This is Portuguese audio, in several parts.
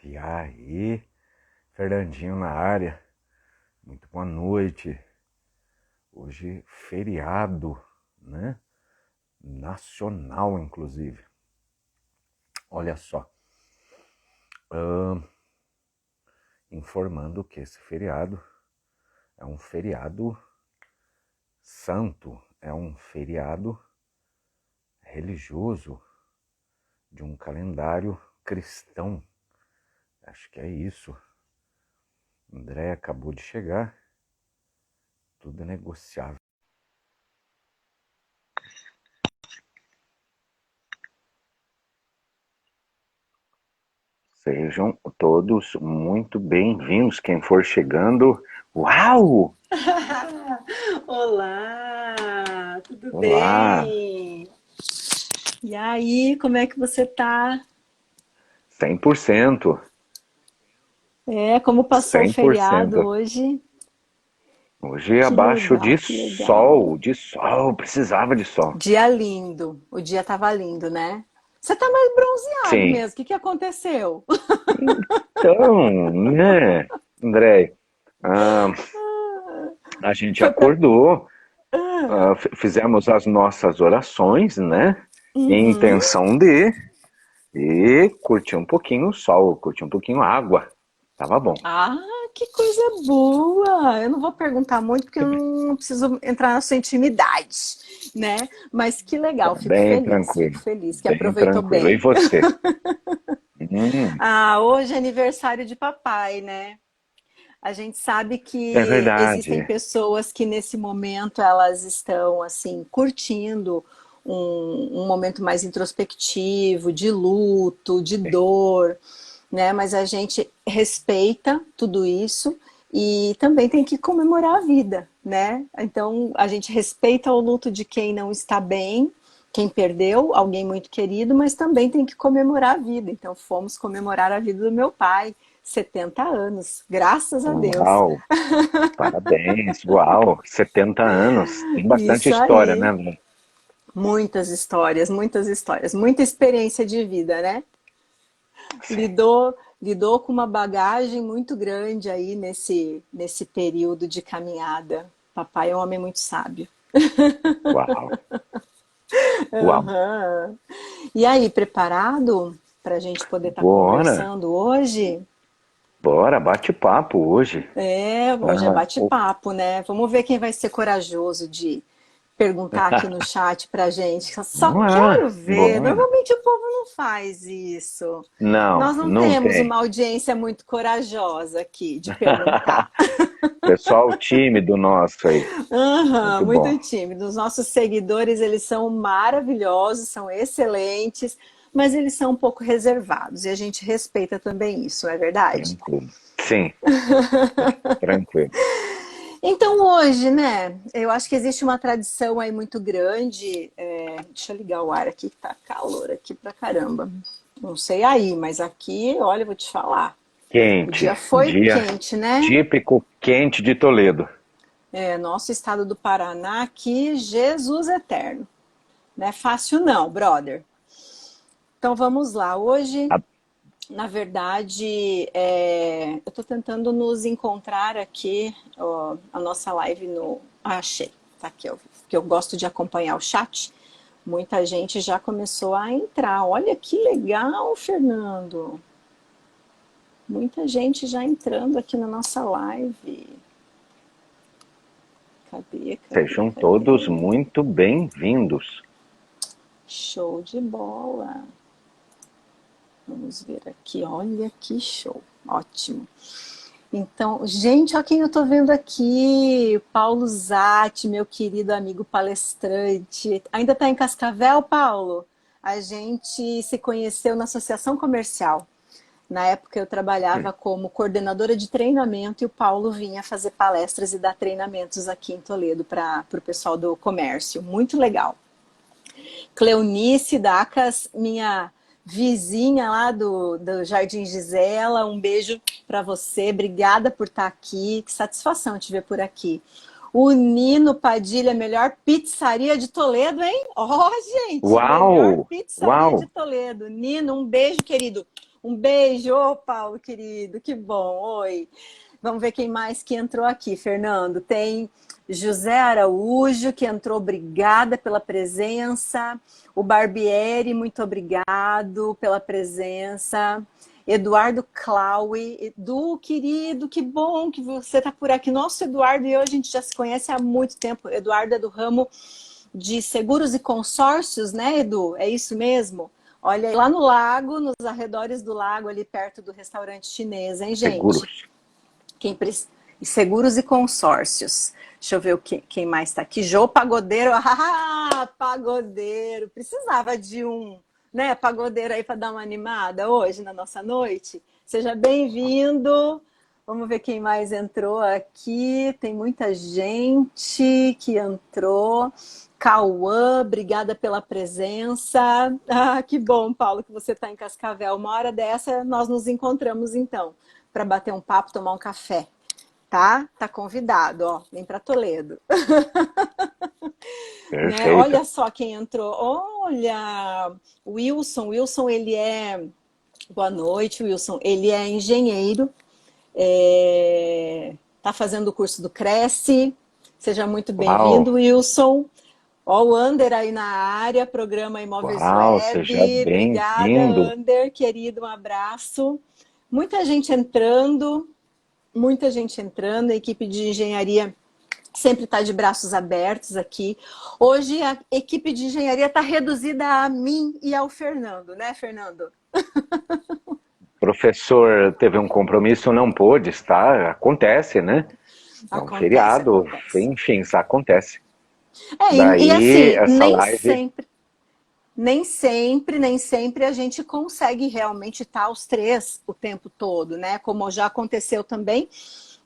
E aí, Fernandinho na área, muito boa noite. Hoje feriado, né? Nacional, inclusive. Olha só, informando que esse feriado é um feriado santo, é um feriado religioso de um calendário cristão. Acho que é isso. André acabou de chegar. Tudo é negociável. Sejam todos muito bem-vindos. Quem for chegando, uau! Olá, tudo Olá! bem? E aí, como é que você tá? 100%. Como passou o feriado 100%. hoje? Hoje abaixo Que legal. de sol, precisava de sol. Dia lindo, o dia tava lindo, né? Você tá mais bronzeado Sim. mesmo, o que que aconteceu? Então, né, André, ah, a gente Foi pra... acordou, Ah, fizemos as nossas orações, né, em uhum. intenção de e curtir um pouquinho o sol, curtir um pouquinho a água. Tava bom. Ah, que coisa boa! Eu não vou perguntar muito porque eu não preciso entrar na sua intimidade, né? Mas que Tá legal, bem fico tranquilo, feliz que bem aproveitou tranquilo. E bem. você? Ah, hoje é aniversário de papai, né? A gente sabe É que existem verdade. pessoas que nesse momento elas estão assim curtindo um momento mais introspectivo, de luto, de dor, né? Mas a gente respeita tudo isso e também tem que comemorar a vida, né? Então a gente respeita o luto de quem não está bem, quem perdeu alguém muito querido, mas também tem que comemorar a vida. Então fomos comemorar a vida do meu pai, 70 anos, graças a Deus. Uau, parabéns, uau, 70 anos. Tem bastante Isso história, aí. né, Lu? Muitas histórias, muita experiência de vida, né? Sim. Lidou com uma bagagem muito grande aí nesse período de caminhada. Papai é um homem muito sábio. Uau, uau. Uhum. E aí, preparado para a gente poder estar Bora, conversando hoje? bora, bate papo hoje. Hoje é Ah, bate-papo, né? Vamos ver quem vai ser corajoso de perguntar aqui no chat pra gente. Só quero ver. bora. Normalmente o povo não faz isso. Não, Nós não não temos tem. uma audiência muito corajosa aqui de perguntar. Pessoal tímido nosso aí. Aham, Muito bom. muito tímido. Os nossos seguidores, eles são maravilhosos, são excelentes, mas eles são um pouco reservados e a gente respeita também isso, não é verdade? Tranquilo. Sim, tranquilo. Então hoje, né, eu acho que existe uma tradição aí muito grande. Deixa eu ligar o ar aqui, que tá calor aqui pra caramba. Não sei aí, mas aqui, olha, eu vou te falar. O Quente. dia foi Dia quente, né? típico quente de Toledo. Nosso estado do Paraná aqui, Jesus eterno. Não é fácil não, brother. Então vamos lá. Hoje, Ah, na verdade, eu estou tentando nos encontrar aqui, ó, a nossa live no. Ah, achei, tá aqui, ó, porque eu gosto de acompanhar o chat. Muita gente já começou a entrar. Olha que legal, Fernando. Muita gente já entrando aqui na nossa live. Sejam todos Cadê? muito bem-vindos. Show de bola. Vamos ver aqui. Olha que show. Ótimo. Então, gente, olha quem eu tô vendo aqui. Paulo Zatti, meu querido amigo palestrante. Ainda tá em Cascavel, Paulo? A gente se conheceu na associação comercial. Na época eu trabalhava como coordenadora de treinamento e o Paulo vinha fazer palestras e dar treinamentos aqui em Toledo para o pessoal do comércio. Muito legal. Cleonice Dacas, minha vizinha lá do Jardim Gisela, um beijo para você, obrigada por estar aqui, que satisfação te ver por aqui. O Nino Padilha, melhor pizzaria de Toledo, hein? Ó, gente, melhor Uau! pizzaria Uau! de Toledo. Nino, um beijo, querido. Um beijo, ô Paulo querido, que bom, oi. Vamos ver quem mais que entrou aqui, Fernando. Tem José Araújo, que entrou, obrigada pela presença. O Barbieri, muito obrigado pela presença. Eduardo Claue, Edu, querido, que bom que você está por aqui. Nosso Eduardo e eu, a gente já se conhece há muito tempo. Eduardo é do ramo de seguros e consórcios, né, Edu? É isso mesmo? Olha, lá no lago, nos arredores do lago, ali perto do restaurante chinês, hein, gente? Seguros. Seguros e consórcios. Deixa eu ver quem mais está aqui. Jô Pagodeiro. Ah, pagodeiro. Precisava de um, né, pagodeiro aí para dar uma animada hoje na nossa noite. Seja bem-vindo. Vamos ver quem mais entrou aqui. Tem muita gente que entrou. Cauã, obrigada pela presença. Ah, que bom, Paulo, que você está em Cascavel. Uma hora dessa nós nos encontramos então para bater um papo, tomar um café. Tá? Tá convidado, ó. Vem para Toledo. Né? Perfeito. Olha só quem entrou. Olha, Wilson. Wilson, ele é... Boa noite, Wilson. Ele é engenheiro. Tá fazendo o curso do Cresce. Seja muito Uau, bem-vindo, Wilson. Ó, o Ander aí na área, programa Imóveis uau, seja Web. Obrigada, bem-vindo. Ander, querido, um abraço. Muita gente entrando, a equipe de engenharia sempre está de braços abertos aqui. Hoje a equipe de engenharia está reduzida a mim e ao Fernando, né, Fernando? O professor teve um compromisso, não pôde estar, acontece, né? É um Acontece, feriado, acontece. enfim, isso acontece. E Daí, assim, essa live, nem sempre a gente consegue realmente estar os três o tempo todo, né? Como já aconteceu também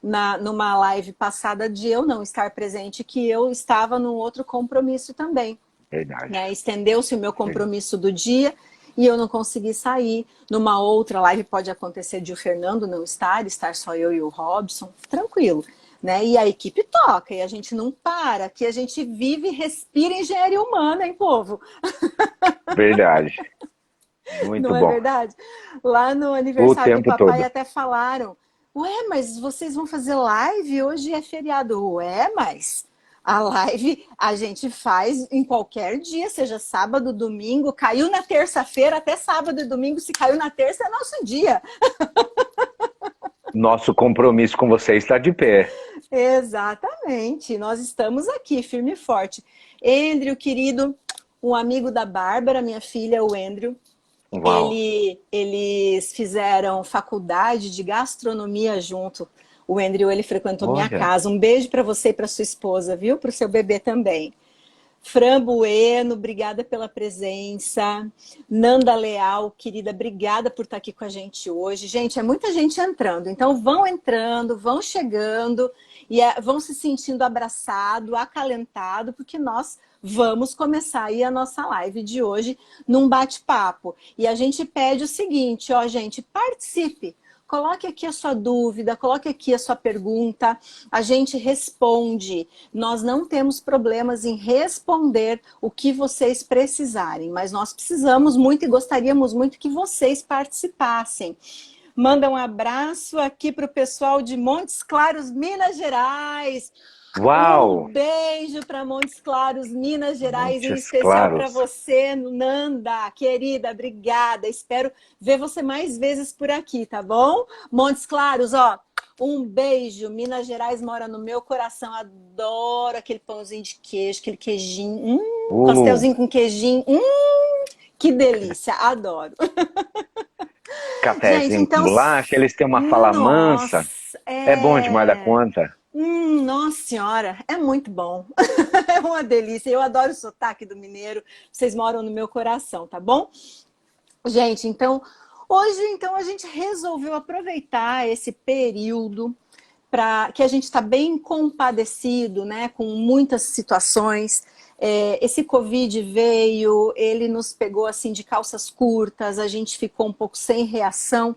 numa live passada de eu não estar presente, que eu estava num outro compromisso também, verdade, né? Estendeu-se o meu verdade. compromisso do dia e eu não consegui sair. Numa outra live pode acontecer de o Fernando não estar só eu e o Robson, tranquilo. Né? E a equipe toca, e a gente não para, que a gente vive e respira engenharia humana, hein, povo? Verdade. Muito Não é bom. verdade? Lá no O aniversário do tempo papai todo. até falaram: ué, mas vocês vão fazer live? Hoje é feriado. Ué, mas a live a gente faz em qualquer dia, seja sábado, domingo. Caiu na terça-feira, até sábado e domingo. Se caiu na terça, é nosso dia. Nosso compromisso com você está de pé. Exatamente. Nós estamos aqui, firme e forte. Andrew, querido, um amigo da Bárbara, minha filha, o Andrew. Uau. Eles fizeram faculdade de gastronomia junto. O Andrew, ele frequentou minha Olha, casa. Um beijo para você e para sua esposa, viu? Para o seu bebê também. Fran Bueno, obrigada pela presença. Nanda Leal, querida, obrigada por estar aqui com a gente hoje. Gente, é muita gente entrando, então vão entrando, vão chegando e vão se sentindo abraçado, acalentado, porque nós vamos começar aí a nossa live de hoje num bate-papo. E a gente pede o seguinte, ó, gente, participe. Coloque aqui a sua dúvida, coloque aqui a sua pergunta, a gente responde. Nós não temos problemas em responder o que vocês precisarem, mas nós precisamos muito e gostaríamos muito que vocês participassem. Manda um abraço aqui para o pessoal de Montes Claros, Minas Gerais. Um uau, beijo para Montes Claros, Minas Gerais, em Montes especial para Claros. você, Nanda, querida, obrigada. Espero ver você mais vezes por aqui, tá bom? Montes Claros, ó, um beijo. Minas Gerais mora no meu coração, adoro aquele pãozinho de queijo, aquele queijinho, Uh, pastelzinho com queijinho, que delícia, adoro. Gente, cafezinho com então, bolacha, eles têm uma fala mansa. nossa, É bom demais da conta. Nossa senhora, é muito bom. É uma delícia. Eu adoro o sotaque do mineiro. Vocês moram no meu coração, tá bom? Gente, então, hoje então a gente resolveu aproveitar esse período para que a gente está bem compadecido, né, com muitas situações. Esse Covid veio, ele nos pegou assim de calças curtas, a gente ficou um pouco sem reação,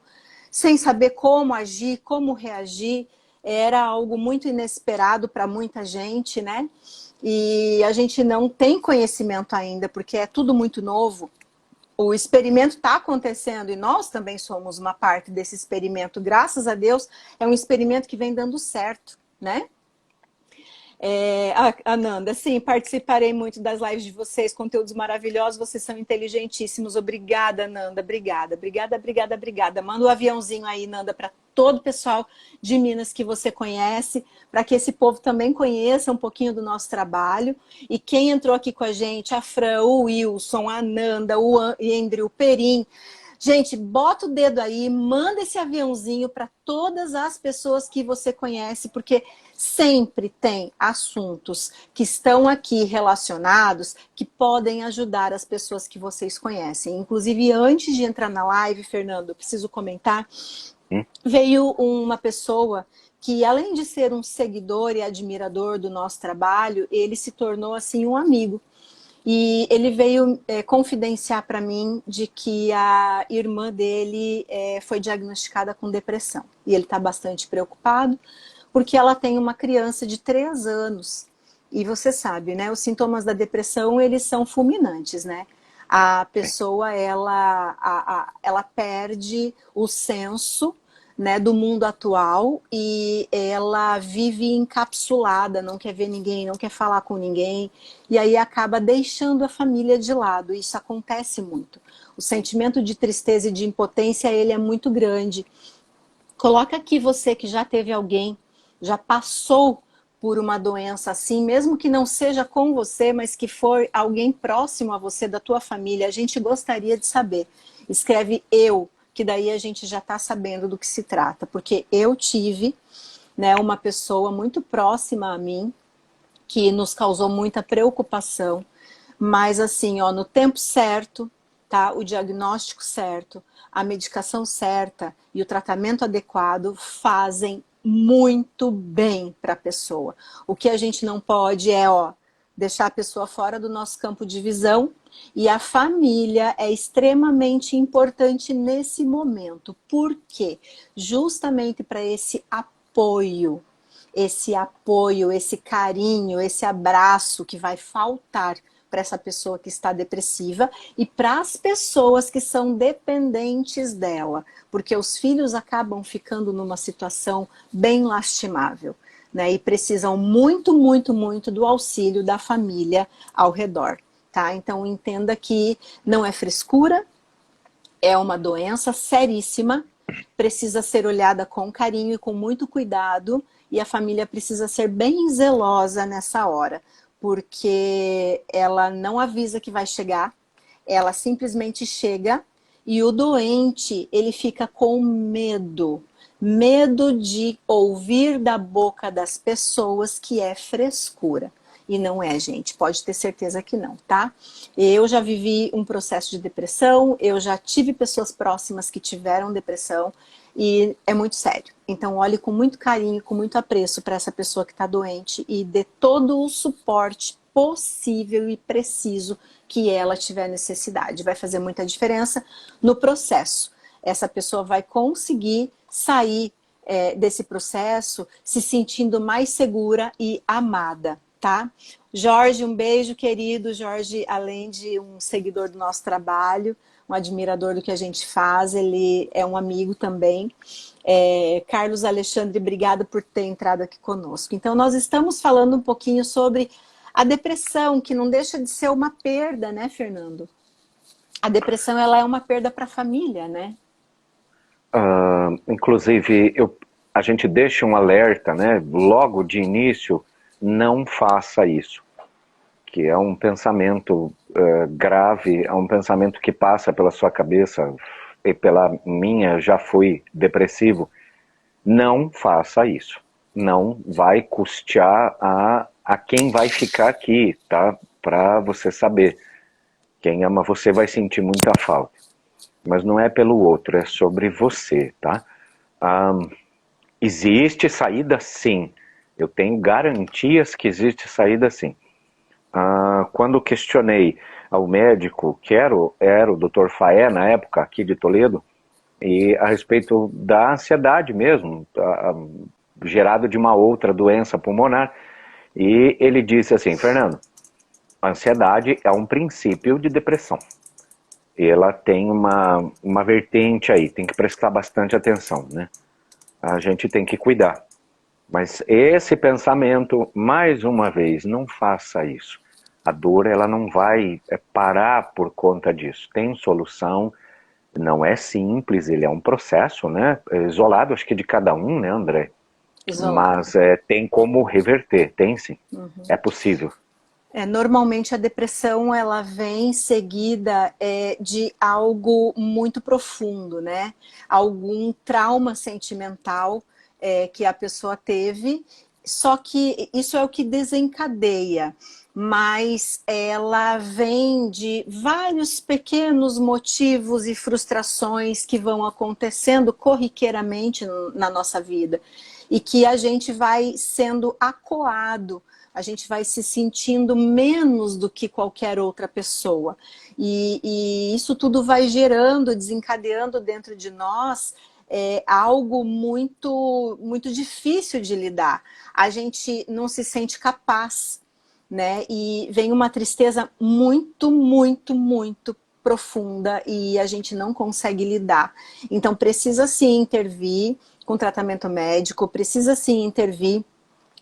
sem saber como agir, como reagir. Era algo muito inesperado para muita gente, né? E a gente não tem conhecimento ainda, porque é tudo muito novo. o experimento está acontecendo e nós também somos uma parte desse experimento. Graças a Deus, é um experimento que vem dando certo, né? Ananda, sim, participarei muito das lives de vocês, conteúdos maravilhosos, vocês são inteligentíssimos. Obrigada, Nanda, obrigada, obrigada, obrigada, obrigada. Manda um aviãozinho aí, Nanda, para todo o pessoal de Minas que você conhece, para que esse povo também conheça um pouquinho do nosso trabalho. E quem entrou aqui com a gente, a Fran, o Wilson, a Nanda, o Andrew, o Perim. Gente, bota o dedo aí, manda esse aviãozinho para todas as pessoas que você conhece, porque sempre tem assuntos que estão aqui relacionados que podem ajudar as pessoas que vocês conhecem. Inclusive, antes de entrar na live, Fernando, eu preciso comentar, veio uma pessoa que, além de ser um seguidor e admirador do nosso trabalho, ele se tornou, assim, um amigo. E ele veio confidenciar para mim de que a irmã dele foi diagnosticada com depressão. E ele está bastante preocupado, porque ela tem uma criança de 3 anos. E você sabe, né? Os sintomas da depressão, eles são fulminantes, né? A pessoa, ela perde o senso, né, do mundo atual e ela vive encapsulada, não quer ver ninguém, não quer falar com ninguém, e aí acaba deixando a família de lado. Isso acontece muito. O sentimento de tristeza e de impotência, ele é muito grande. Coloca aqui você que já teve alguém, já passou por uma doença assim, mesmo que não seja com você, mas que for alguém próximo a você, da tua família, a gente gostaria de saber. Escreve eu, que daí a gente já está sabendo do que se trata, porque eu tive, né, uma pessoa muito próxima a mim, que nos causou muita preocupação, mas assim, ó, no tempo certo, tá, o diagnóstico certo, a medicação certa e o tratamento adequado fazem muito bem para a pessoa. O que a gente não pode é, ó, deixar a pessoa fora do nosso campo de visão, e a família é extremamente importante nesse momento. Por quê? Justamente para esse carinho, esse abraço que vai faltar para essa pessoa que está depressiva e para as pessoas que são dependentes dela, porque os filhos acabam ficando numa situação bem lastimável, né? E precisam muito, muito, muito do auxílio da família ao redor. Tá? Então entenda que não é frescura, é uma doença seríssima, precisa ser olhada com carinho e com muito cuidado, e a família precisa ser bem zelosa nessa hora, porque ela não avisa que vai chegar, ela simplesmente chega e o doente, ele fica com medo. Medo de ouvir da boca das pessoas que é frescura. E não é, gente, pode ter certeza que não, tá? Eu já vivi um processo de depressão, eu já tive pessoas próximas que tiveram depressão e é muito sério. Então olhe com muito carinho, com muito apreço para essa pessoa que está doente e dê todo o suporte possível e preciso que ela tiver necessidade. Vai fazer muita diferença no processo. Essa pessoa vai conseguir sair desse processo se sentindo mais segura e amada. Tá? Jorge, um beijo, querido. Jorge, além de um seguidor do nosso trabalho, um admirador do que a gente faz, ele é um amigo também. Carlos Alexandre, obrigada por ter entrado aqui conosco. Então, nós estamos falando um pouquinho sobre a depressão, que não deixa de ser uma perda, né, Fernando? A depressão, ela é uma perda para a família, né? Inclusive, a gente deixa um alerta, né, logo de início, não faça isso, que é um pensamento grave, é um pensamento que passa pela sua cabeça, e pela minha, já fui depressivo. Não faça isso, não vai custear a quem vai ficar aqui, tá? Para você saber, quem ama você vai sentir muita falta, mas não é pelo outro, é sobre você, tá? Existe saída sim. Eu tenho garantias que existe saída sim. Quando questionei ao médico, que era o Dr. Faé, na época, aqui de Toledo, e a respeito da ansiedade mesmo, gerado de uma outra doença pulmonar, e ele disse assim: Fernando, a ansiedade é um princípio de depressão. E ela tem uma vertente aí, tem que prestar bastante atenção, né? A gente tem que cuidar. Mas esse pensamento, mais uma vez, não faça isso. A dor, ela não vai parar por conta disso. Tem solução, não é simples, ele é um processo, né? Isolado, acho que de cada um, né, André? Isolado. Mas tem como reverter, tem sim. É possível. Normalmente a depressão ela vem seguida de algo muito profundo, né? Algum trauma sentimental que a pessoa teve, só que isso é o que desencadeia, mas ela vem de vários pequenos motivos e frustrações que vão acontecendo corriqueiramente na nossa vida e que a gente vai sendo acuado, a gente vai se sentindo menos do que qualquer outra pessoa. E isso tudo vai gerando, desencadeando dentro de nós algo muito, muito difícil de lidar. A gente não se sente capaz, né? E vem uma tristeza muito, muito, muito profunda e a gente não consegue lidar. Então precisa sim intervir com tratamento médico, precisa sim intervir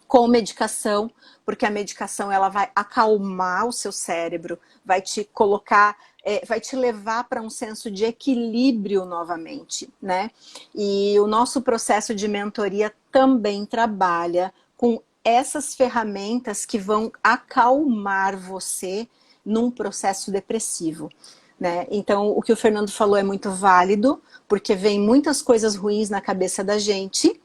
com medicação, porque a medicação ela vai acalmar o seu cérebro, vai te colocar, vai te levar para um senso de equilíbrio novamente, né? E o nosso processo de mentoria também trabalha com essas ferramentas que vão acalmar você num processo depressivo. Né? Então, o que o Fernando falou é muito válido, porque vem muitas coisas ruins na cabeça da gente,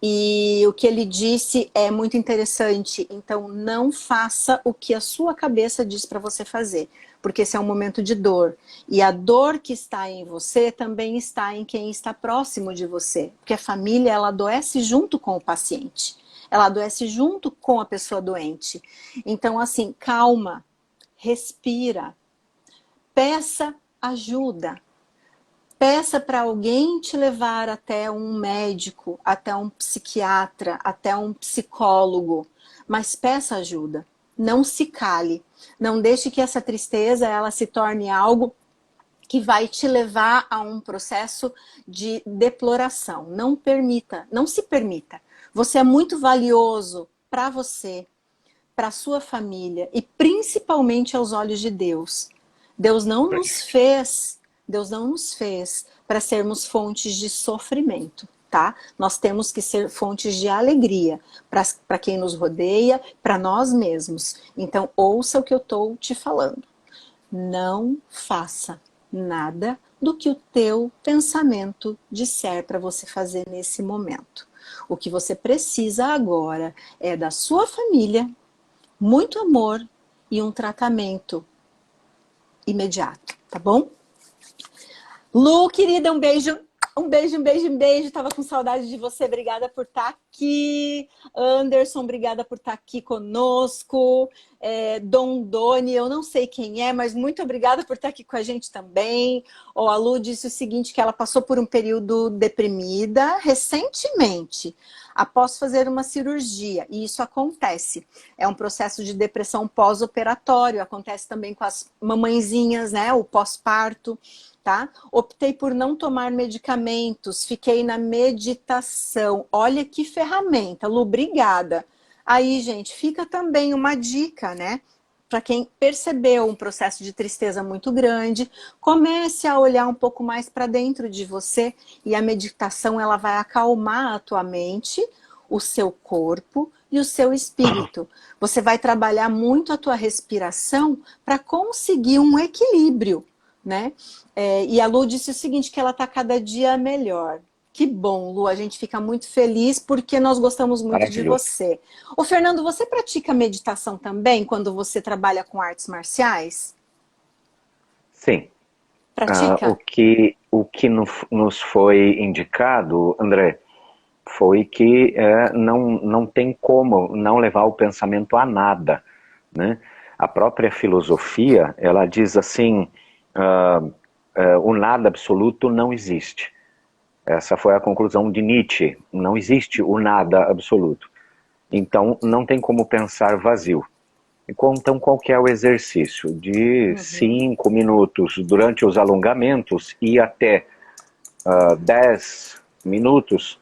e o que ele disse é muito interessante. Então, não faça o que a sua cabeça diz para você fazer, porque esse é um momento de dor. E a dor que está em você também está em quem está próximo de você, porque a família ela adoece junto com o paciente. Ela adoece junto com a pessoa doente. Então, assim, calma, respira, peça ajuda. Peça para alguém te levar até um médico, até um psiquiatra, até um psicólogo, mas peça ajuda. Não se cale. Não deixe que essa tristeza ela se torne algo que vai te levar a um processo de deploração. Não permita, não se permita. Você é muito valioso para você, para sua família e principalmente aos olhos de Deus. Deus não nos fez, Deus não nos fez para sermos fontes de sofrimento, tá? Nós temos que ser fontes de alegria para quem nos rodeia, para nós mesmos. Então, ouça o que eu estou te falando. Não faça nada do que o teu pensamento disser para você fazer nesse momento. O que você precisa agora é da sua família, muito amor e um tratamento imediato, tá bom? Lu, querida, um beijo. Um beijo, um beijo, um beijo. Tava com saudade de você. Obrigada por estar aqui. Anderson, obrigada por estar aqui conosco. Dom Doni, eu não sei quem é, mas muito obrigada por estar aqui com a gente também. A Lu disse o seguinte, que ela passou por um período deprimida recentemente, após fazer uma cirurgia. E isso acontece. É um processo de depressão pós-operatório. Acontece também com as mamãezinhas, né? O pós-parto. Tá? Optei por não tomar medicamentos, fiquei na meditação. Olha que ferramenta, Lu, obrigada. Aí, gente, fica também uma dica, né? Para quem percebeu um processo de tristeza muito grande, comece a olhar um pouco mais para dentro de você e a meditação ela vai acalmar a tua mente, o seu corpo e o seu espírito. Você vai trabalhar muito a tua respiração para conseguir um equilíbrio, né? E a Lu disse o seguinte, que ela está cada dia melhor. Que bom, Lu, a gente fica muito feliz porque nós gostamos muito de Maravilhoso. você. Ô, Fernando, você pratica meditação também quando você trabalha com artes marciais? Sim. Pratica? O que nos foi indicado, André, foi que não tem como não levar o pensamento a nada, né? A própria filosofia, ela diz assim, o nada absoluto não existe. Essa foi a conclusão de Nietzsche, não existe o nada absoluto. Então, não tem como pensar vazio. Então, qual que é o exercício? De Uhum. 5 minutos durante os alongamentos e até 10 minutos,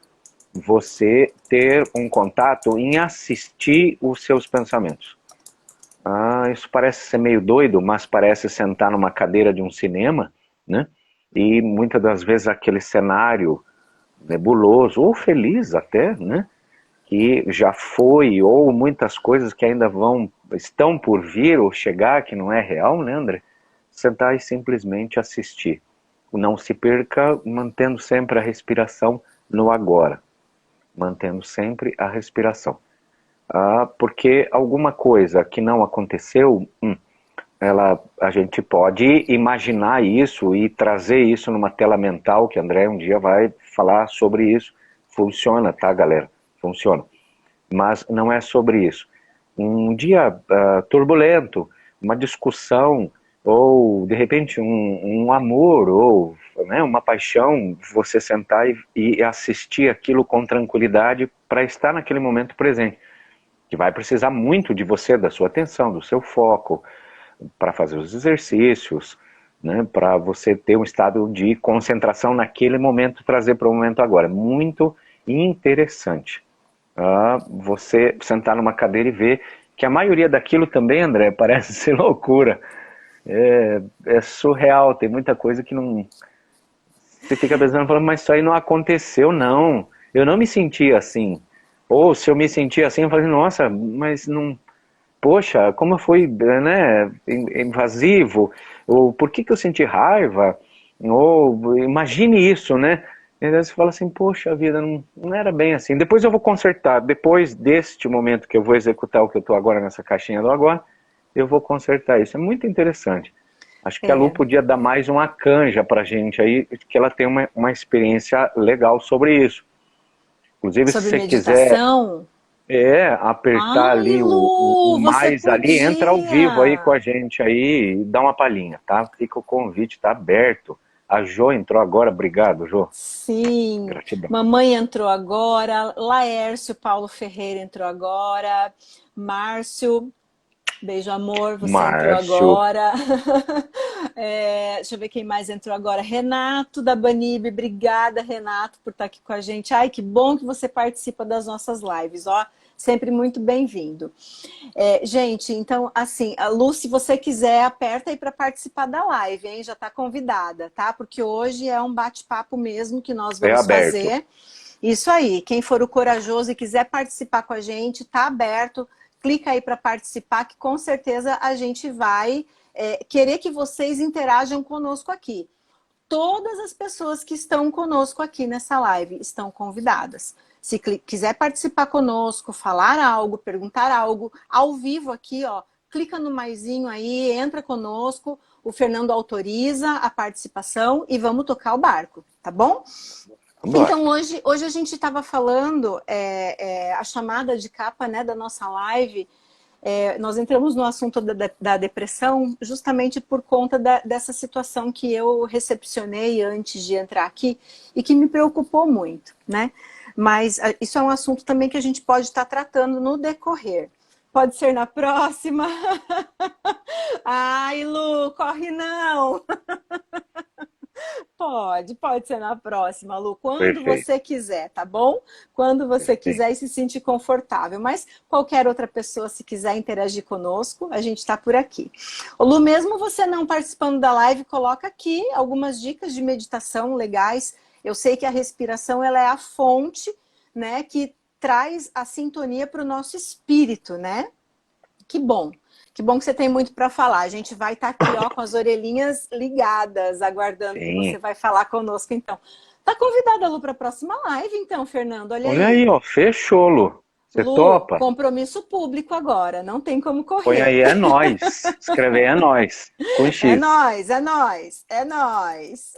você ter um contato em assistir os seus pensamentos. Isso parece ser meio doido, mas parece sentar numa cadeira de um cinema, né? E muitas das vezes aquele cenário nebuloso, ou feliz até, né? Que já foi, ou muitas coisas que ainda estão por vir ou chegar, que não é real, né, André? Sentar e simplesmente assistir. Não se perca, mantendo sempre a respiração no agora. Mantendo sempre a respiração. Porque alguma coisa que não aconteceu, a gente pode imaginar isso e trazer isso numa tela mental, que André um dia vai falar sobre isso. Funciona, tá, galera? Funciona. Mas não é sobre isso. Um dia turbulento, uma discussão, ou de repente um amor, ou né, uma paixão, você sentar e assistir aquilo com tranquilidade para estar naquele momento presente, que vai precisar muito de você, da sua atenção, do seu foco, para fazer os exercícios, né, para você ter um estado de concentração naquele momento, trazer para o momento agora. Muito interessante. Você sentar numa cadeira e ver que a maioria daquilo também, André, parece ser loucura. É surreal, tem muita coisa que não. Você fica pensando, falando, mas isso aí não aconteceu, não. Eu não me senti assim. Ou se eu me senti assim, eu falei, nossa, mas não. Poxa, como eu fui, né, invasivo. Ou por que eu senti raiva? Ou imagine isso, né? E aí você fala assim, poxa vida, não era bem assim. Depois eu vou consertar. Depois deste momento que eu vou executar o que eu estou agora nessa caixinha do agora, eu vou consertar isso. É muito interessante. Acho que a Lu É, podia dar mais uma canja pra gente aí, que ela tem uma experiência legal sobre isso. Inclusive, se sobre você quiser meditação. apertar Ai, ali o Lu, você mais ali, entra ao vivo aí com a podia. gente aí e dá uma palhinha, tá? Fica o convite, tá aberto. A Jo entrou agora, obrigado, Jo. Sim, Gratidão. mamãe entrou agora, Laércio Paulo Ferreira entrou agora, Márcio, beijo amor, você entrou Márcio, agora. Deixa eu ver quem mais entrou agora. Renato da Banib, obrigada, Renato, por estar aqui com a gente. Ai, que bom que você participa das nossas lives, ó. Sempre muito bem-vindo. Gente, então, assim, a Lu, se você quiser, aperta aí para participar da live, hein? Já está convidada, tá? Porque hoje é um bate-papo mesmo que nós é vamos aberto. fazer. Isso aí, quem for o corajoso e quiser participar com a gente, tá aberto. Clica aí para participar, que com certeza a gente vai querer que vocês interajam conosco aqui. Todas as pessoas que estão conosco aqui nessa live estão convidadas. Se quiser participar conosco, falar algo, perguntar algo, ao vivo aqui, ó, clica no maisinho aí, entra conosco, o Fernando autoriza a participação e vamos tocar o barco, tá bom? Vambora. Então, hoje a gente estava falando, a chamada de capa, né, da nossa live, nós entramos no assunto da depressão justamente por conta dessa situação que eu recepcionei antes de entrar aqui e que me preocupou muito, né? Mas isso é um assunto também que a gente pode estar tratando no decorrer. Pode ser na próxima. Ai, Lu, corre não! Pode ser na próxima, Lu, quando Perfeito. você quiser, tá bom? Quando você quiser e se sentir confortável. Mas qualquer outra pessoa, se quiser interagir conosco, a gente está por aqui. Ô, Lu, mesmo você não participando da live, coloca aqui algumas dicas de meditação legais. Eu sei que a respiração ela é a fonte, né, que traz a sintonia para o nosso espírito, né? Que bom. Que bom que você tem muito para falar. A gente vai estar aqui, ó, com as orelhinhas ligadas, aguardando que você Sim. vai falar conosco, então. Tá convidada, Lu, para a próxima live, então, Fernando. Olha Olha aí. aí, ó, fechou, Lu. Você Lu, topa? compromisso público agora. Não tem como Põe correr. aí, é nós. Escrever é nós. Com É X. nós, é nós, é nós.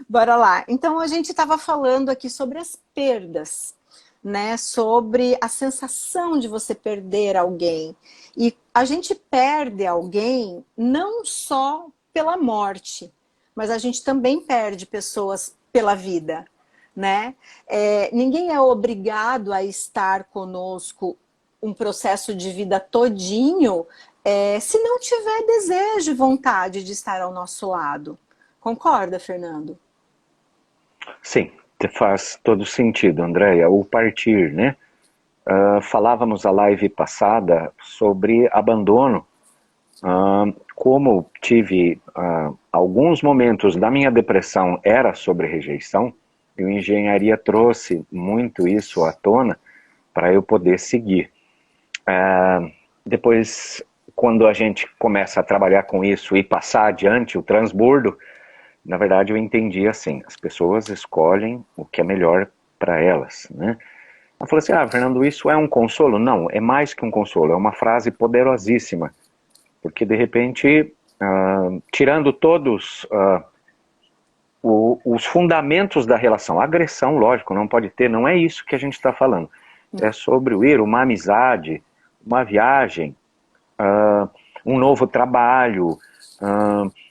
Bora lá. Então, a gente estava falando aqui sobre as perdas, né? Sobre a sensação de você perder alguém. E a gente perde alguém não só pela morte, mas a gente também perde pessoas pela vida, né? Ninguém é obrigado a estar conosco um processo de vida todinho, se não tiver desejo e vontade de estar ao nosso lado. Concorda, Fernando? Sim, faz todo sentido, Andréia. O partir, né? Falávamos a live passada sobre abandono. Como tive alguns momentos da minha depressão era sobre rejeição, e a engenharia trouxe muito isso à tona para eu poder seguir. Depois, quando a gente começa a trabalhar com isso e passar adiante o transbordo, na verdade eu entendi assim, as pessoas escolhem o que é melhor para elas, né? Ela falou assim, Fernando, isso é um consolo? Não, é mais que um consolo, é uma frase poderosíssima, porque de repente, tirando todos os fundamentos da relação, agressão, lógico, não pode ter, não é isso que a gente está falando, é sobre o ir, uma amizade, uma viagem, um novo trabalho,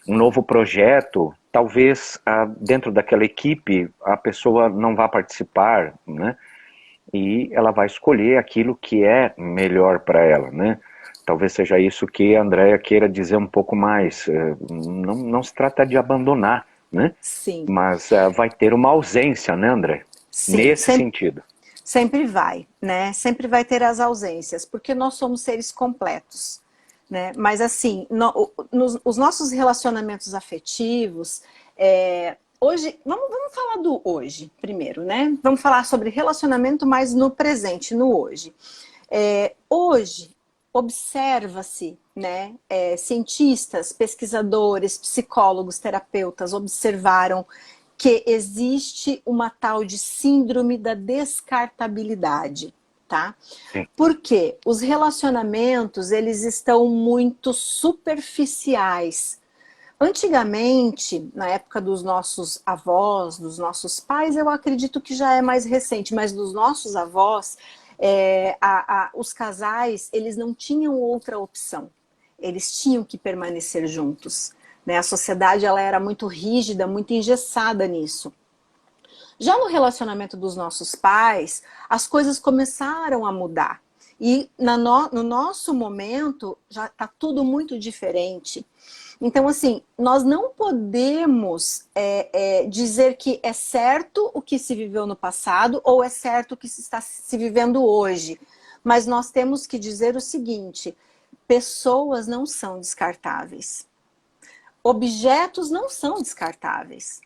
um novo projeto, talvez dentro daquela equipe a pessoa não vá participar, né? E ela vai escolher aquilo que é melhor para ela, né? Talvez seja isso que a Andrea queira dizer um pouco mais. Não se trata de abandonar, né? Sim. Mas vai ter uma ausência, né, André? Sim, Nesse sentido. Sempre vai, né? Sempre vai ter as ausências, porque nós somos seres completos, né? Mas assim, os nossos relacionamentos afetivos, hoje, vamos falar do hoje primeiro, né? Vamos falar sobre relacionamento, mas no presente, no hoje. Hoje, observa-se, né? Cientistas, pesquisadores, psicólogos, terapeutas observaram que existe uma tal de síndrome da descartabilidade, tá? Sim. Porque os relacionamentos, eles estão muito superficiais. Antigamente, na época dos nossos avós, dos nossos pais, eu acredito que já é mais recente, mas dos nossos avós, os casais, eles não tinham outra opção. Eles tinham que permanecer juntos. Né? A sociedade ela era muito rígida, muito engessada nisso. Já no relacionamento dos nossos pais, as coisas começaram a mudar. E no nosso momento, já está tudo muito diferente. Então, assim, nós não podemos dizer que é certo o que se viveu no passado ou é certo o que se está se vivendo hoje. Mas nós temos que dizer o seguinte, pessoas não são descartáveis. Objetos não são descartáveis.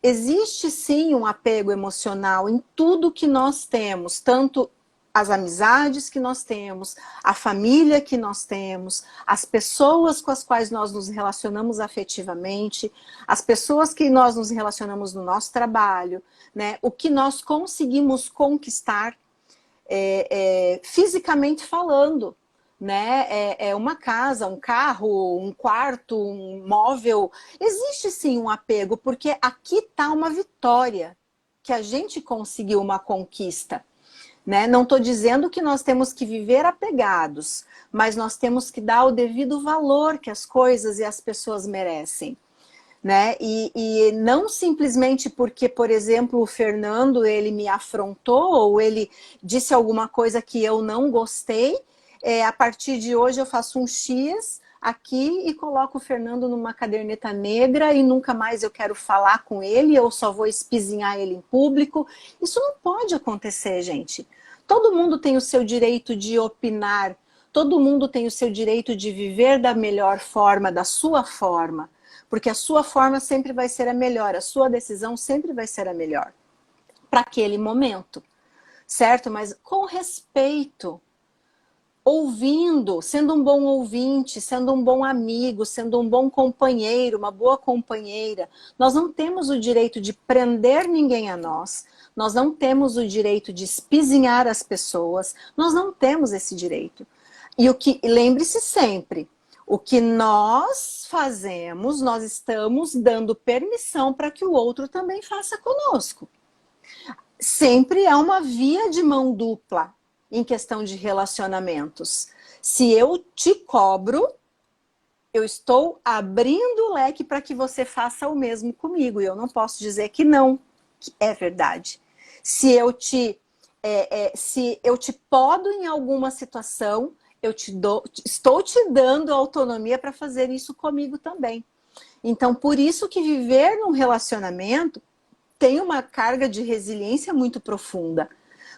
Existe sim um apego emocional em tudo que nós temos, tanto as amizades que nós temos, a família que nós temos, as pessoas com as quais nós nos relacionamos afetivamente, as pessoas que nós nos relacionamos no nosso trabalho, né? O que nós conseguimos conquistar fisicamente falando. Né? Uma casa, um carro, um quarto, um móvel. Existe sim um apego, porque aqui está uma vitória, que a gente conseguiu uma conquista. Né? Não estou dizendo que nós temos que viver apegados, mas nós temos que dar o devido valor que as coisas e as pessoas merecem. Né? E não simplesmente porque, por exemplo, o Fernando ele me afrontou ou ele disse alguma coisa que eu não gostei, a partir de hoje eu faço um X aqui e coloco o Fernando numa caderneta negra e nunca mais eu quero falar com ele, eu só vou espizinhar ele em público. Isso não pode acontecer, gente. Todo mundo tem o seu direito de opinar, todo mundo tem o seu direito de viver da melhor forma, da sua forma, porque a sua forma sempre vai ser a melhor, a sua decisão sempre vai ser a melhor para aquele momento, certo? Mas com respeito, ouvindo, sendo um bom ouvinte, sendo um bom amigo, sendo um bom companheiro, uma boa companheira. Nós não temos o direito de prender ninguém a nós, nós não temos o direito de espizinhar as pessoas, nós não temos esse direito. E lembre-se sempre, o que nós fazemos, nós estamos dando permissão para que o outro também faça conosco. Sempre é uma via de mão dupla em questão de relacionamentos. Se eu te cobro, eu estou abrindo o leque para que você faça o mesmo comigo. E eu não posso dizer que não, que é verdade. Se eu te Se eu te podo em alguma situação, estou te dando autonomia para fazer isso comigo também. Então, por isso que viver num relacionamento tem uma carga de resiliência muito profunda.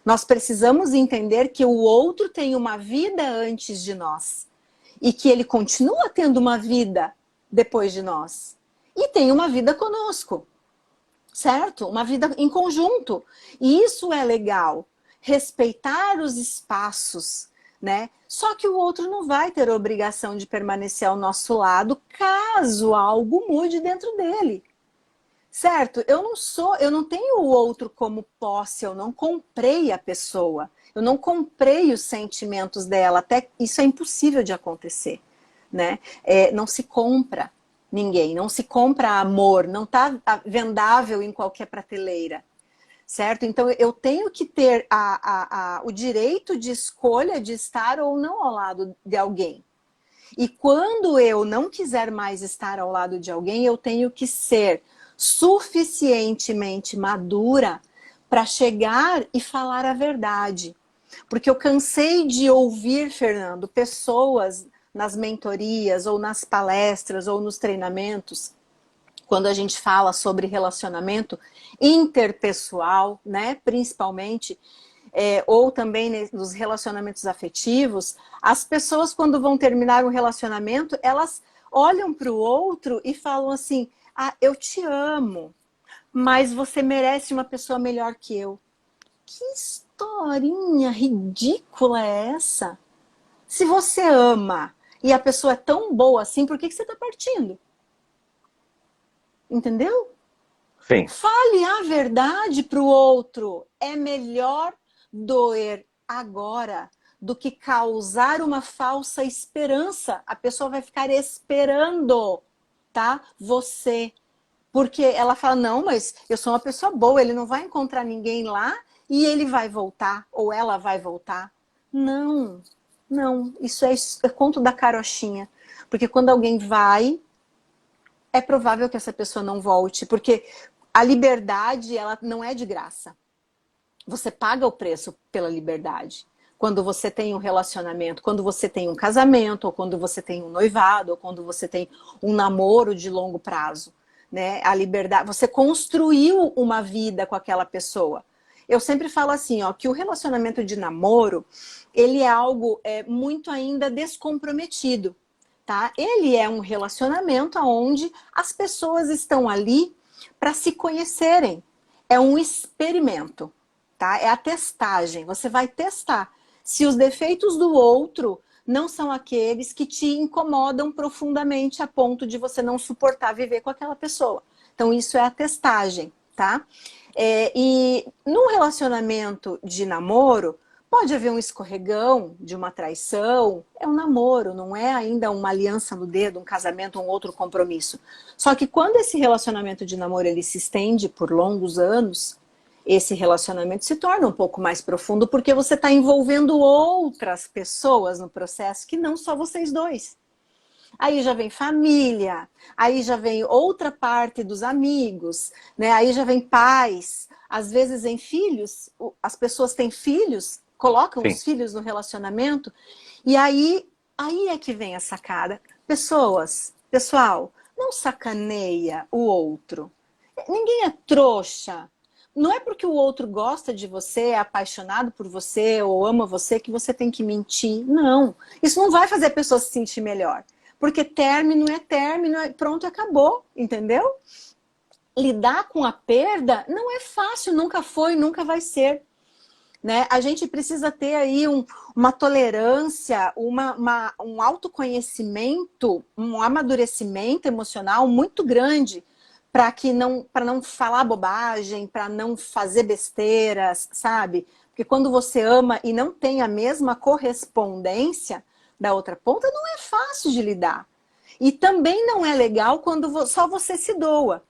Nós precisamos entender que o outro tem uma vida antes de nós e que ele continua tendo uma vida depois de nós e tem uma vida conosco, certo? Uma vida em conjunto. E isso é legal. Respeitar os espaços, né? Só que o outro não vai ter a obrigação de permanecer ao nosso lado caso algo mude dentro dele. Certo? Eu não tenho o outro como posse, eu não comprei a pessoa, eu não comprei os sentimentos dela, até isso é impossível de acontecer, né? Não se compra ninguém, não se compra amor, não está vendável em qualquer prateleira, certo? Então eu tenho que ter o direito de escolha de estar ou não ao lado de alguém. E quando eu não quiser mais estar ao lado de alguém, eu tenho que ser suficientemente madura para chegar e falar a verdade. Porque eu cansei de ouvir, Fernando, pessoas nas mentorias, ou nas palestras, ou nos treinamentos, quando a gente fala sobre relacionamento interpessoal, né, principalmente, ou também nos relacionamentos afetivos, as pessoas quando vão terminar um relacionamento, elas olham para o outro e falam assim, eu te amo, mas você merece uma pessoa melhor que eu. Que historinha ridícula é essa? Se você ama e a pessoa é tão boa assim, por que você está partindo? Entendeu? Sim. Fale a verdade para o outro. É melhor doer agora do que causar uma falsa esperança. A pessoa vai ficar esperando, tá? Você. Porque ela fala, não, mas eu sou uma pessoa boa, ele não vai encontrar ninguém lá e ele vai voltar, ou ela vai voltar. Não, não, isso é conto da carochinha. Porque quando alguém vai, é provável que essa pessoa não volte, porque a liberdade, ela não é de graça. Você paga o preço pela liberdade. Quando você tem um relacionamento, quando você tem um casamento, ou quando você tem um noivado, ou quando você tem um namoro de longo prazo, né? A liberdade, você construiu uma vida com aquela pessoa. Eu sempre falo assim, ó, que o relacionamento de namoro, ele é algo muito ainda descomprometido, tá? Ele é um relacionamento onde as pessoas estão ali para se conhecerem. É um experimento, tá? É a testagem. Você vai testar se os defeitos do outro não são aqueles que te incomodam profundamente a ponto de você não suportar viver com aquela pessoa. Então, isso é a testagem, tá? E num relacionamento de namoro, pode haver um escorregão de uma traição, é um namoro, não é ainda uma aliança no dedo, um casamento, um outro compromisso. Só que quando esse relacionamento de namoro ele se estende por longos anos, esse relacionamento se torna um pouco mais profundo porque você está envolvendo outras pessoas no processo que não só vocês dois. Aí já vem família, aí já vem outra parte dos amigos, né? Aí já vem pais, às vezes vem filhos, as pessoas têm filhos, colocam Sim. os filhos no relacionamento, e aí é que vem a sacada. Pessoal, não sacaneia o outro. Ninguém é trouxa. Não é porque o outro gosta de você, é apaixonado por você ou ama você que você tem que mentir. Não. Isso não vai fazer a pessoa se sentir melhor. Porque término, pronto, acabou, entendeu? Lidar com a perda não é fácil, nunca foi, nunca vai ser. Né? A gente precisa ter aí uma tolerância, um autoconhecimento, um amadurecimento emocional muito grande para não falar bobagem, para não fazer besteiras, sabe? Porque quando você ama e não tem a mesma correspondência da outra ponta, não é fácil de lidar. E também não é legal quando só você se doa.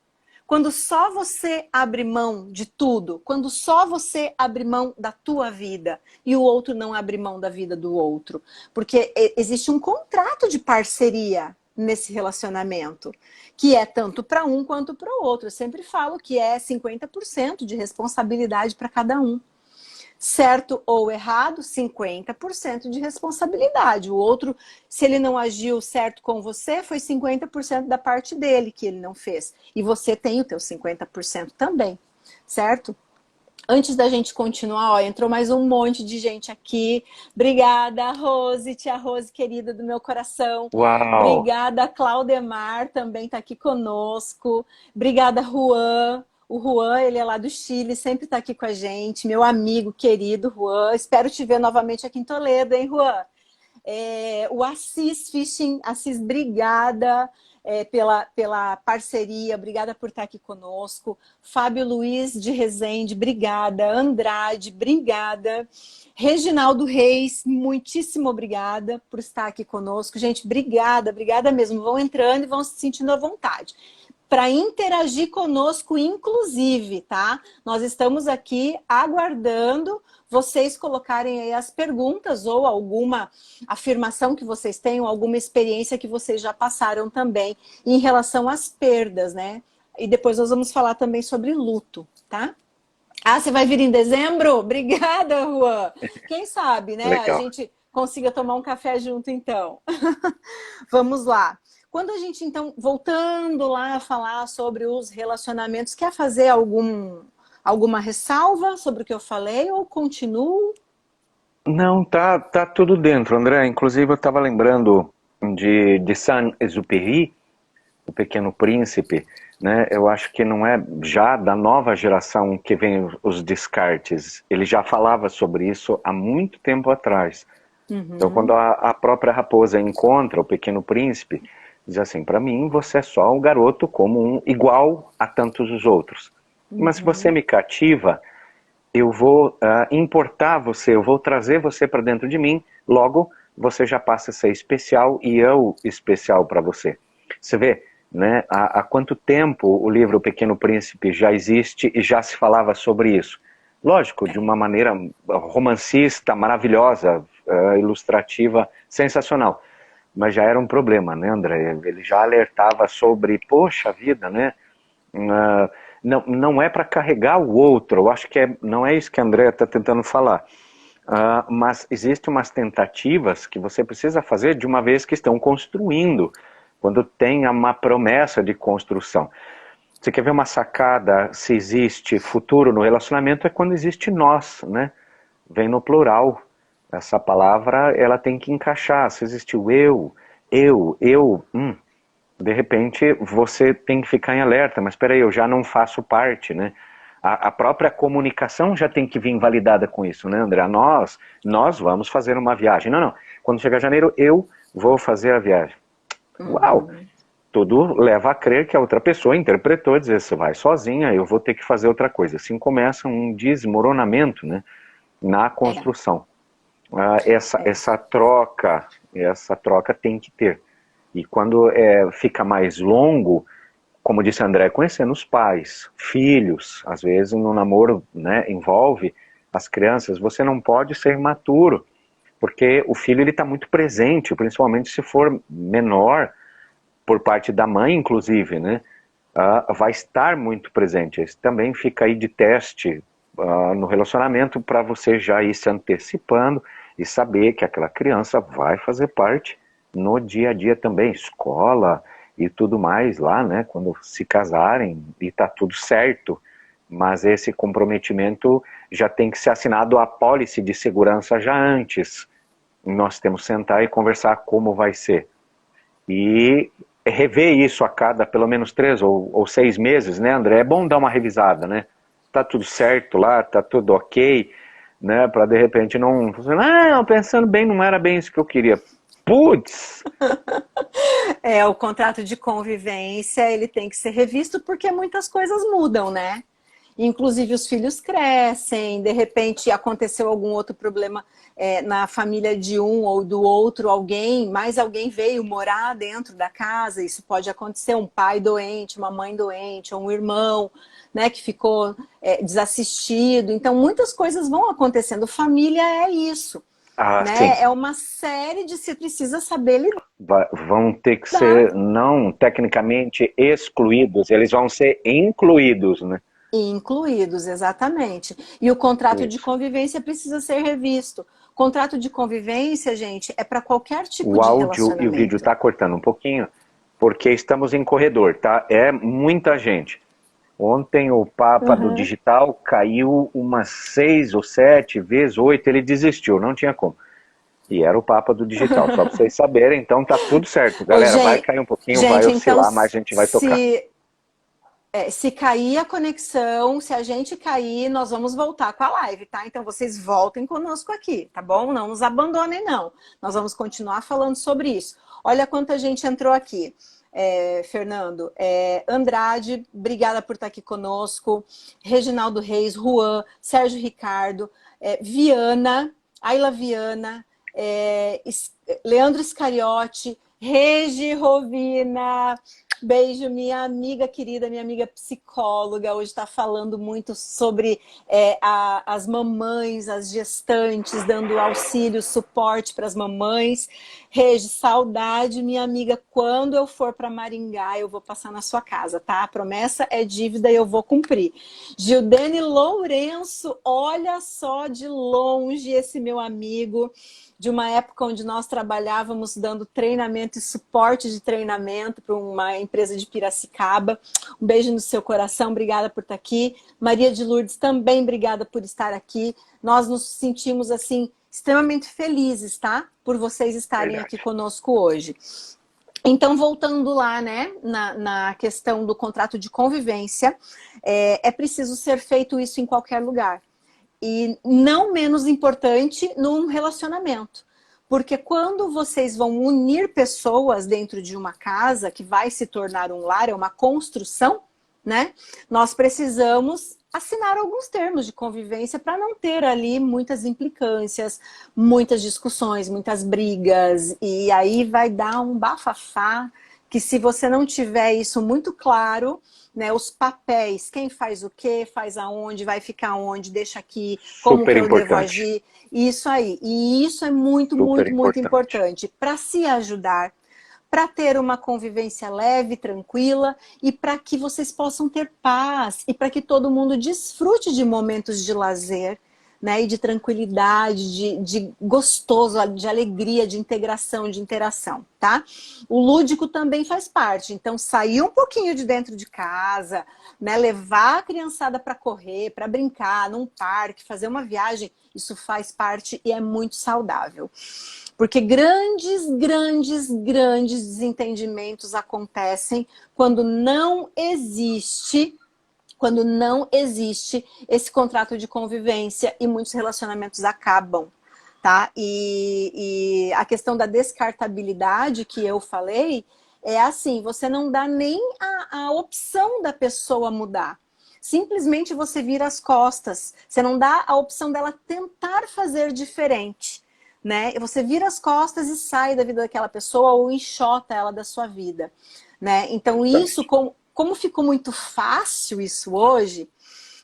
Quando só você abre mão de tudo, quando só você abre mão da tua vida e o outro não abre mão da vida do outro. Porque existe um contrato de parceria nesse relacionamento, que é tanto para um quanto para o outro. Eu sempre falo que é 50% de responsabilidade para cada um. certo ou errado, 50% de responsabilidade. O outro, se ele não agiu certo com você, foi 50% da parte dele que ele não fez. E você tem o teu 50% também, certo? Antes da gente continuar, ó, entrou mais um monte de gente aqui. Obrigada, Rose, tia Rose, querida do meu coração. Uau! Obrigada, Claudemar, também está aqui conosco. Obrigada, Juan. O Juan, ele é lá do Chile, sempre está aqui com a gente. Meu amigo querido, Juan. Espero te ver novamente aqui em Toledo, hein, Juan? O Assis Fishing, Assis, obrigada pela parceria, obrigada por estar aqui conosco. Fábio Luiz de Rezende, obrigada. Andrade, obrigada. Reginaldo Reis, muitíssimo obrigada por estar aqui conosco. Gente, obrigada, obrigada mesmo. Vão entrando e vão se sentindo à vontade para interagir conosco, inclusive, tá? Nós estamos aqui aguardando vocês colocarem aí as perguntas ou alguma afirmação que vocês tenham, alguma experiência que vocês já passaram também em relação às perdas, né? E depois nós vamos falar também sobre luto, tá? Ah, você vai vir em dezembro? Obrigada, Juan. Quem sabe, né? A Legal. gente consiga tomar um café junto, então. Vamos lá. Quando a gente, então, voltando lá a falar sobre os relacionamentos, quer fazer alguma ressalva sobre o que eu falei ou continuo? Não, tá tudo dentro, André. Inclusive eu estava lembrando de Saint-Exupéry, O Pequeno Príncipe, né? Eu acho que não é já da nova geração que vem os descartes. Ele já falava sobre isso há muito tempo atrás. Então, quando a própria raposa encontra o Pequeno Príncipe, diz assim: para mim, você é só um garoto comum, igual a tantos os outros. Mas se você me cativa, eu vou importar você, eu vou trazer você para dentro de mim, logo você já passa a ser especial e eu especial para você. Você vê, né, há quanto tempo o livro O Pequeno Príncipe já existe e já se falava sobre isso? Lógico, de uma maneira romancista, maravilhosa, ilustrativa, sensacional. Mas já era um problema, né, André? Ele já alertava sobre, poxa vida, né? Não é para carregar o outro, eu acho que não é isso que a André está tentando falar. Mas existem umas tentativas que você precisa fazer de uma vez que estão construindo, quando tem uma promessa de construção. Você quer ver uma sacada, se existe futuro no relacionamento, é quando existe nós, né? Vem no plural. Essa palavra, ela tem que encaixar. Se existe o eu, de repente você tem que ficar em alerta, mas espera aí, eu já não faço parte, né? A própria comunicação já tem que vir validada com isso, né, André? Nós vamos fazer uma viagem. Não, quando chegar janeiro, eu vou fazer a viagem. Uau! Tudo leva a crer que a outra pessoa interpretou, dizer, você vai sozinha, eu vou ter que fazer outra coisa. Assim começa um desmoronamento, né, na construção. Essa troca tem que ter. E quando fica mais longo, como disse André, conhecendo os pais, filhos, às vezes no namoro, né, envolve as crianças, você não pode ser imaturo, porque o filho ele está muito presente, principalmente se for menor, por parte da mãe, inclusive, né, vai estar muito presente. Isso também fica aí de teste no relacionamento para você já ir se antecipando e saber que aquela criança vai fazer parte no dia a dia também, escola e tudo mais lá, né, quando se casarem e tá tudo certo. Mas esse comprometimento já tem que ser assinado a pólice de segurança já antes. Nós temos que sentar e conversar como vai ser. E rever isso a cada pelo menos 3 ou 6 meses, né, André? É bom dar uma revisada, né? Tá tudo certo lá, tá tudo ok, né? Para de repente não... pensando bem, não era bem isso que eu queria. Putz! O contrato de convivência, ele tem que ser revisto porque muitas coisas mudam, né? Inclusive os filhos crescem, de repente aconteceu algum outro problema na família de um ou do outro, mais alguém veio morar dentro da casa, isso pode acontecer, um pai doente, uma mãe doente, ou um irmão, né, que ficou desassistido, então muitas coisas vão acontecendo, família é isso, Sim. né? É uma série de se precisa saber lidar. Vão ter que ser, não tecnicamente excluídos, eles vão ser incluídos, né? Incluídos, exatamente. E o contrato de Isso. convivência precisa ser revisto. Contrato de convivência, gente, é para qualquer tipo O de áudio e o vídeo relacionamento. tá cortando um pouquinho, porque estamos em corredor, tá? É muita gente. Ontem o Papa do Uhum. Digital caiu umas 6 ou 7 vezes, 8, ele desistiu, não tinha como. E era o Papa do Digital, só para vocês saberem, então tá tudo certo. Ô, Galera, vai cair um pouquinho, vai gente, então, oscilar, mas a gente vai tocar. se cair a conexão, se a gente cair, nós vamos voltar com a live, tá? Então vocês voltem conosco aqui, tá bom? Não nos abandonem, não. Nós vamos continuar falando sobre isso. Olha quanta gente entrou aqui. Fernando, Andrade, obrigada por estar aqui conosco. Reginaldo Reis, Juan, Sérgio Ricardo, Viana, Ayla Viana, Leandro Scariotti, Regi Rovina. Beijo, minha amiga querida, minha amiga psicóloga. Hoje está falando muito sobre as mamães, as gestantes, dando auxílio, suporte para as mamães. Regi, saudade, minha amiga. Quando eu for para Maringá, eu vou passar na sua casa, tá? A promessa é dívida e eu vou cumprir. Gildene Lourenço, olha só de longe esse meu amigo, de uma época onde nós trabalhávamos dando treinamento e suporte de treinamento para uma empresa de Piracicaba. Um beijo no seu coração, obrigada por estar aqui. Maria de Lourdes, também obrigada por estar aqui. Nós nos sentimos, assim, extremamente felizes, tá? Por vocês estarem aqui Verdade. conosco hoje. Então, voltando lá, né, na questão do contrato de convivência, é preciso ser feito isso em qualquer lugar. E não menos importante num relacionamento. Porque quando vocês vão unir pessoas dentro de uma casa que vai se tornar um lar, é uma construção, né? Nós precisamos assinar alguns termos de convivência para não ter ali muitas implicâncias, muitas discussões, muitas brigas. E aí vai dar um bafafá que, se você não tiver isso muito claro, né, os papéis, quem faz o quê, faz aonde, vai ficar onde, deixa aqui, como Super que eu devo importante. agir, isso aí. E isso é muito, Super muito, muito importante. importante para se ajudar, para ter uma convivência leve, tranquila e para que vocês possam ter paz e para que todo mundo desfrute de momentos de lazer, né, e de tranquilidade, de gostoso, de alegria, de integração, de interação, tá? O lúdico também faz parte, então sair um pouquinho de dentro de casa, né, levar a criançada para correr, para brincar num parque, fazer uma viagem, isso faz parte e é muito saudável. Porque grandes, grandes, grandes desentendimentos acontecem quando não existe esse contrato de convivência e muitos relacionamentos acabam, tá? E a questão da descartabilidade que eu falei é assim, você não dá nem a opção da pessoa mudar. Simplesmente você vira as costas. Você não dá a opção dela tentar fazer diferente, né? Você vira as costas e sai da vida daquela pessoa ou enxota ela da sua vida, né? Então isso, Verdade. como ficou muito fácil isso hoje,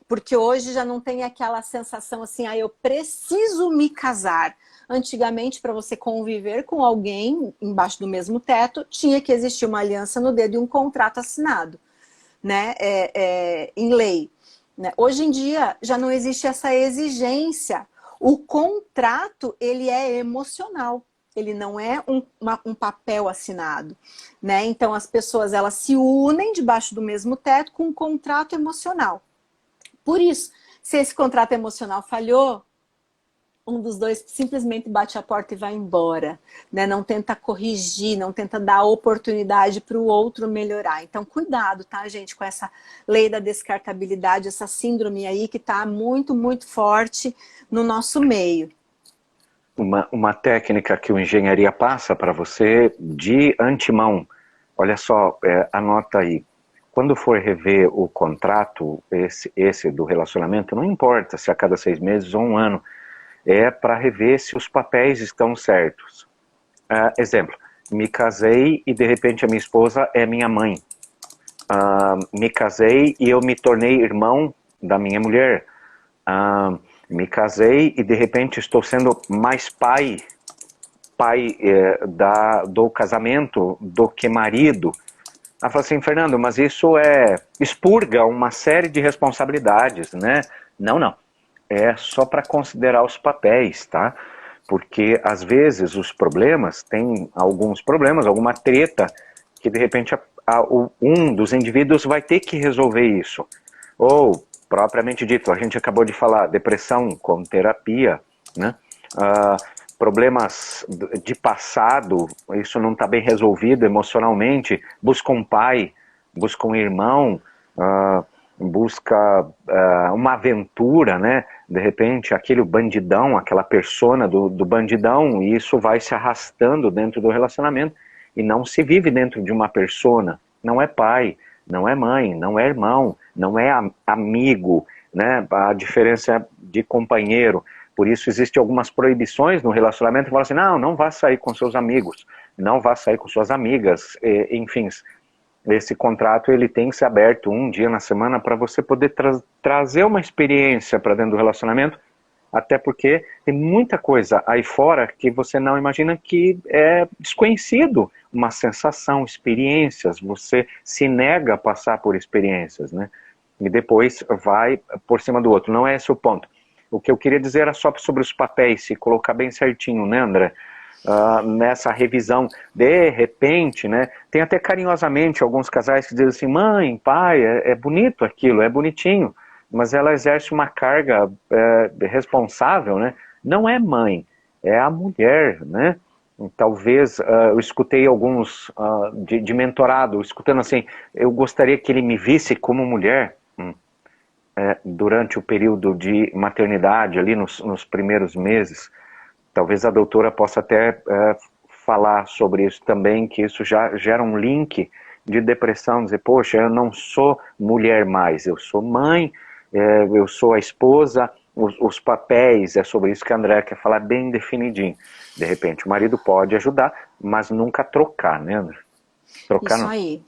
porque hoje já não tem aquela sensação assim, eu preciso me casar. Antigamente, para você conviver com alguém embaixo do mesmo teto, tinha que existir uma aliança no dedo e um contrato assinado, né? Em lei. Né? Hoje em dia já não existe essa exigência. O contrato, ele é emocional. Ele não é um papel assinado, né? Então as pessoas, elas se unem debaixo do mesmo teto com um contrato emocional. Por isso, se esse contrato emocional falhou, um dos dois simplesmente bate a porta e vai embora, né? Não tenta corrigir, não tenta dar oportunidade para o outro melhorar. Então, cuidado, tá, gente, com essa lei da descartabilidade, essa síndrome aí que está muito, muito forte no nosso meio. Uma técnica que o engenharia passa para você de antemão. Olha só, anota aí. Quando for rever o contrato, esse do relacionamento, não importa se a cada 6 meses ou um ano, é para rever se os papéis estão certos. Exemplo, me casei e de repente a minha esposa é minha mãe. Me casei e eu me tornei irmão da minha mulher. Me casei e de repente estou sendo mais pai do casamento do que marido. Ela falou assim, Fernando, mas isso expurga uma série de responsabilidades, né? Não, não. É só para considerar os papéis, tá? Porque às vezes os problemas, tem alguns problemas, alguma treta, que de repente um dos indivíduos vai ter que resolver isso. Ou, propriamente dito, a gente acabou de falar, depressão com terapia, né? Ah, problemas de passado, isso não está bem resolvido emocionalmente, busca um pai, busca um irmão, busca uma aventura, né? De repente, aquele bandidão, aquela persona do bandidão, e isso vai se arrastando dentro do relacionamento, e não se vive dentro de uma persona, não é pai, não é mãe, não é irmão, não é amigo, né? A diferença é de companheiro. Por isso existem algumas proibições no relacionamento que falam assim, não, não vá sair com seus amigos, não vá sair com suas amigas, enfim. Esse contrato ele tem que ser aberto um dia na semana para você poder trazer uma experiência para dentro do relacionamento, até porque tem muita coisa aí fora que você não imagina, que é desconhecido, uma sensação, experiências, você se nega a passar por experiências, né? E depois vai por cima do outro, não é esse o ponto. O que eu queria dizer era só sobre os papéis, se colocar bem certinho, né, André? Nessa revisão, de repente, né, tem até carinhosamente alguns casais que dizem assim, mãe, pai, é bonito aquilo, é bonitinho, mas ela exerce uma carga responsável, né? Não é mãe, é a mulher, né? Talvez, eu escutei alguns de mentorado, escutando assim, eu gostaria que ele me visse como mulher, durante o período de maternidade, ali nos primeiros meses. Talvez a doutora possa até falar sobre isso também, que isso já gera um link de depressão, dizer, poxa, eu não sou mulher mais, eu sou mãe, eu sou a esposa, os papéis, é sobre isso que a Andrea quer falar bem definidinho. De repente o marido pode ajudar, mas nunca trocar, né, André? Trocar Isso não. aí.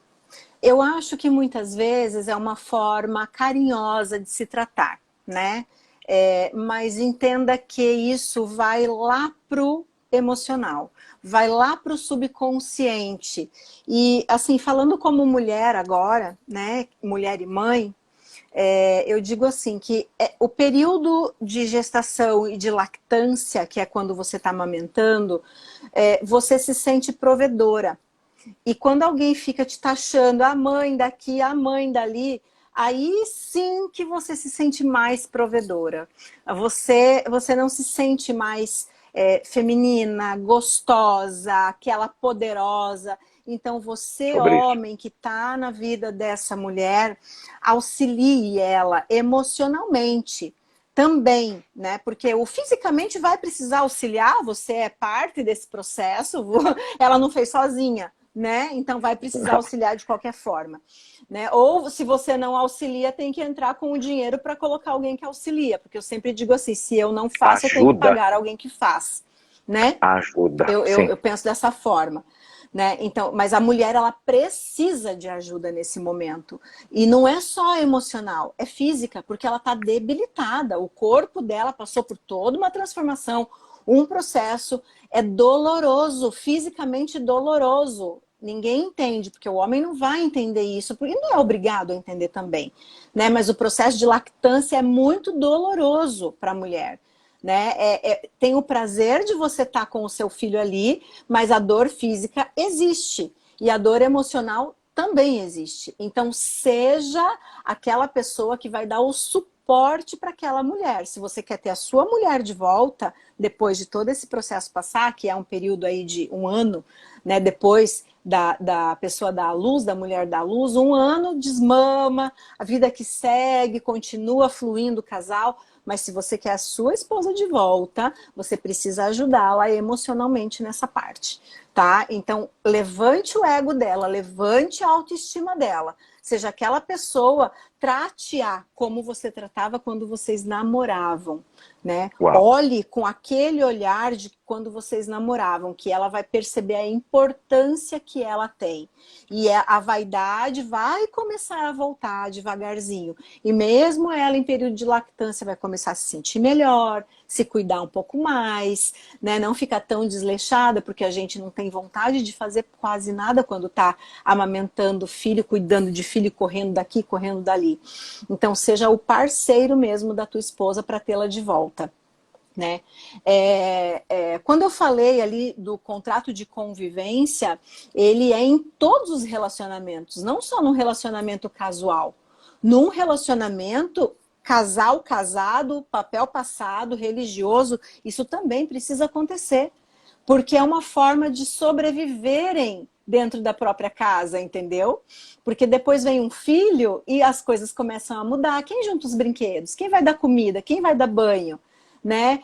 Eu acho que muitas vezes é uma forma carinhosa de se tratar, né? Mas entenda que isso vai lá pro emocional, vai lá pro subconsciente. E assim, falando como mulher agora, né? Mulher e mãe, eu digo assim, que o período de gestação e de lactância, que é quando você está amamentando, você se sente provedora. E quando alguém fica te taxando, a mãe daqui, a mãe dali, aí sim que você se sente mais provedora. Você não se sente mais feminina, gostosa, aquela poderosa. Então você, Sobre isso. homem que está na vida dessa mulher, auxilie ela emocionalmente também, né? Porque o fisicamente vai precisar auxiliar, você é parte desse processo, ela não fez sozinha, né? Então vai precisar auxiliar de qualquer forma, né? Ou se você não auxilia, tem que entrar com o dinheiro para colocar alguém que auxilia, porque eu sempre digo assim, se eu não faço, eu tenho que Ajuda, pagar alguém que faz, né? ajuda, Eu sim. penso dessa forma. Né? Então, mas a mulher ela precisa de ajuda nesse momento. E não é só emocional, é física, porque ela está debilitada. O corpo dela passou por toda uma transformação, um processo, é doloroso, fisicamente doloroso. Ninguém entende, porque o homem não vai entender isso, porque não é obrigado a entender também. Né? Mas o processo de lactância é muito doloroso para a mulher. Né? Tem o prazer de você estar com o seu filho ali, mas a dor física existe. E a dor emocional também existe. Então, seja aquela pessoa que vai dar o suporte para aquela mulher. Se você quer ter a sua mulher de volta, depois de todo esse processo passar, que é um período aí de um ano, né, depois da pessoa dar à luz, da mulher dar à luz, um ano desmama, a vida que segue, continua fluindo o casal. Mas se você quer a sua esposa de volta, você precisa ajudá-la emocionalmente nessa parte, tá? Então, levante o ego dela, levante a autoestima dela. Seja aquela pessoa, trate-a como você tratava quando vocês namoravam, né? Uau. Olhe com aquele olhar de quando vocês namoravam, que ela vai perceber a importância que ela tem. E a vaidade vai começar a voltar devagarzinho. E mesmo ela em período de lactância vai começar a se sentir melhor, se cuidar um pouco mais, né? Não ficar tão desleixada, porque a gente não tem vontade de fazer quase nada quando está amamentando o filho, cuidando de filho, correndo daqui, correndo dali. Então seja o parceiro mesmo da tua esposa para tê-la de volta. Né? Quando eu falei ali do contrato de convivência, ele é em todos os relacionamentos, não só num relacionamento casual. Num relacionamento casal casado, papel passado, religioso, isso também precisa acontecer, porque é uma forma de sobreviverem dentro da própria casa, entendeu? Porque depois vem um filho e as coisas começam a mudar. Quem junta os brinquedos? Quem vai dar comida? Quem vai dar banho? Né?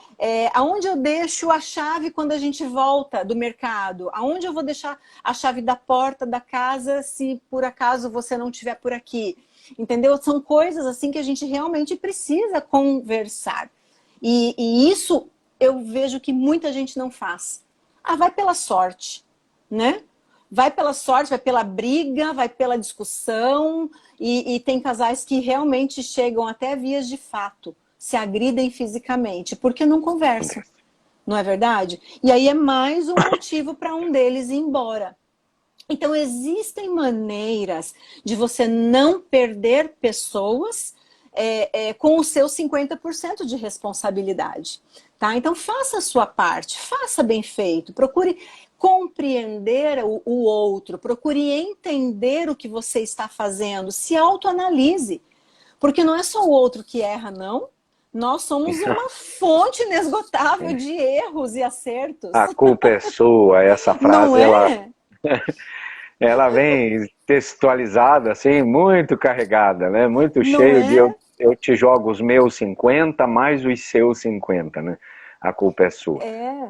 Aonde eu deixo a chave quando a gente volta do mercado? Aonde eu vou deixar a chave da porta da casa se por acaso você não estiver por aqui? Entendeu? São coisas assim que a gente realmente precisa conversar. E isso eu vejo que muita gente não faz. Vai pela sorte, né? Vai pela sorte, vai pela briga, vai pela discussão, e tem casais que realmente chegam até vias de fato, se agridem fisicamente, porque não conversam, não é verdade? E aí é mais um motivo para um deles ir embora. Então existem maneiras de você não perder pessoas com os seus 50% de responsabilidade. Tá? Então faça a sua parte, faça bem feito, procure compreender o outro, procure entender o que você está fazendo, se autoanalise. Porque não é só o outro que erra, não. Nós somos uma fonte inesgotável de erros e acertos. A culpa é sua, essa frase, não é? ela vem textualizada, assim, muito carregada, né? Muito Não cheio de é? eu te jogo os meus 50 mais os seus 50, né? A culpa é sua. É.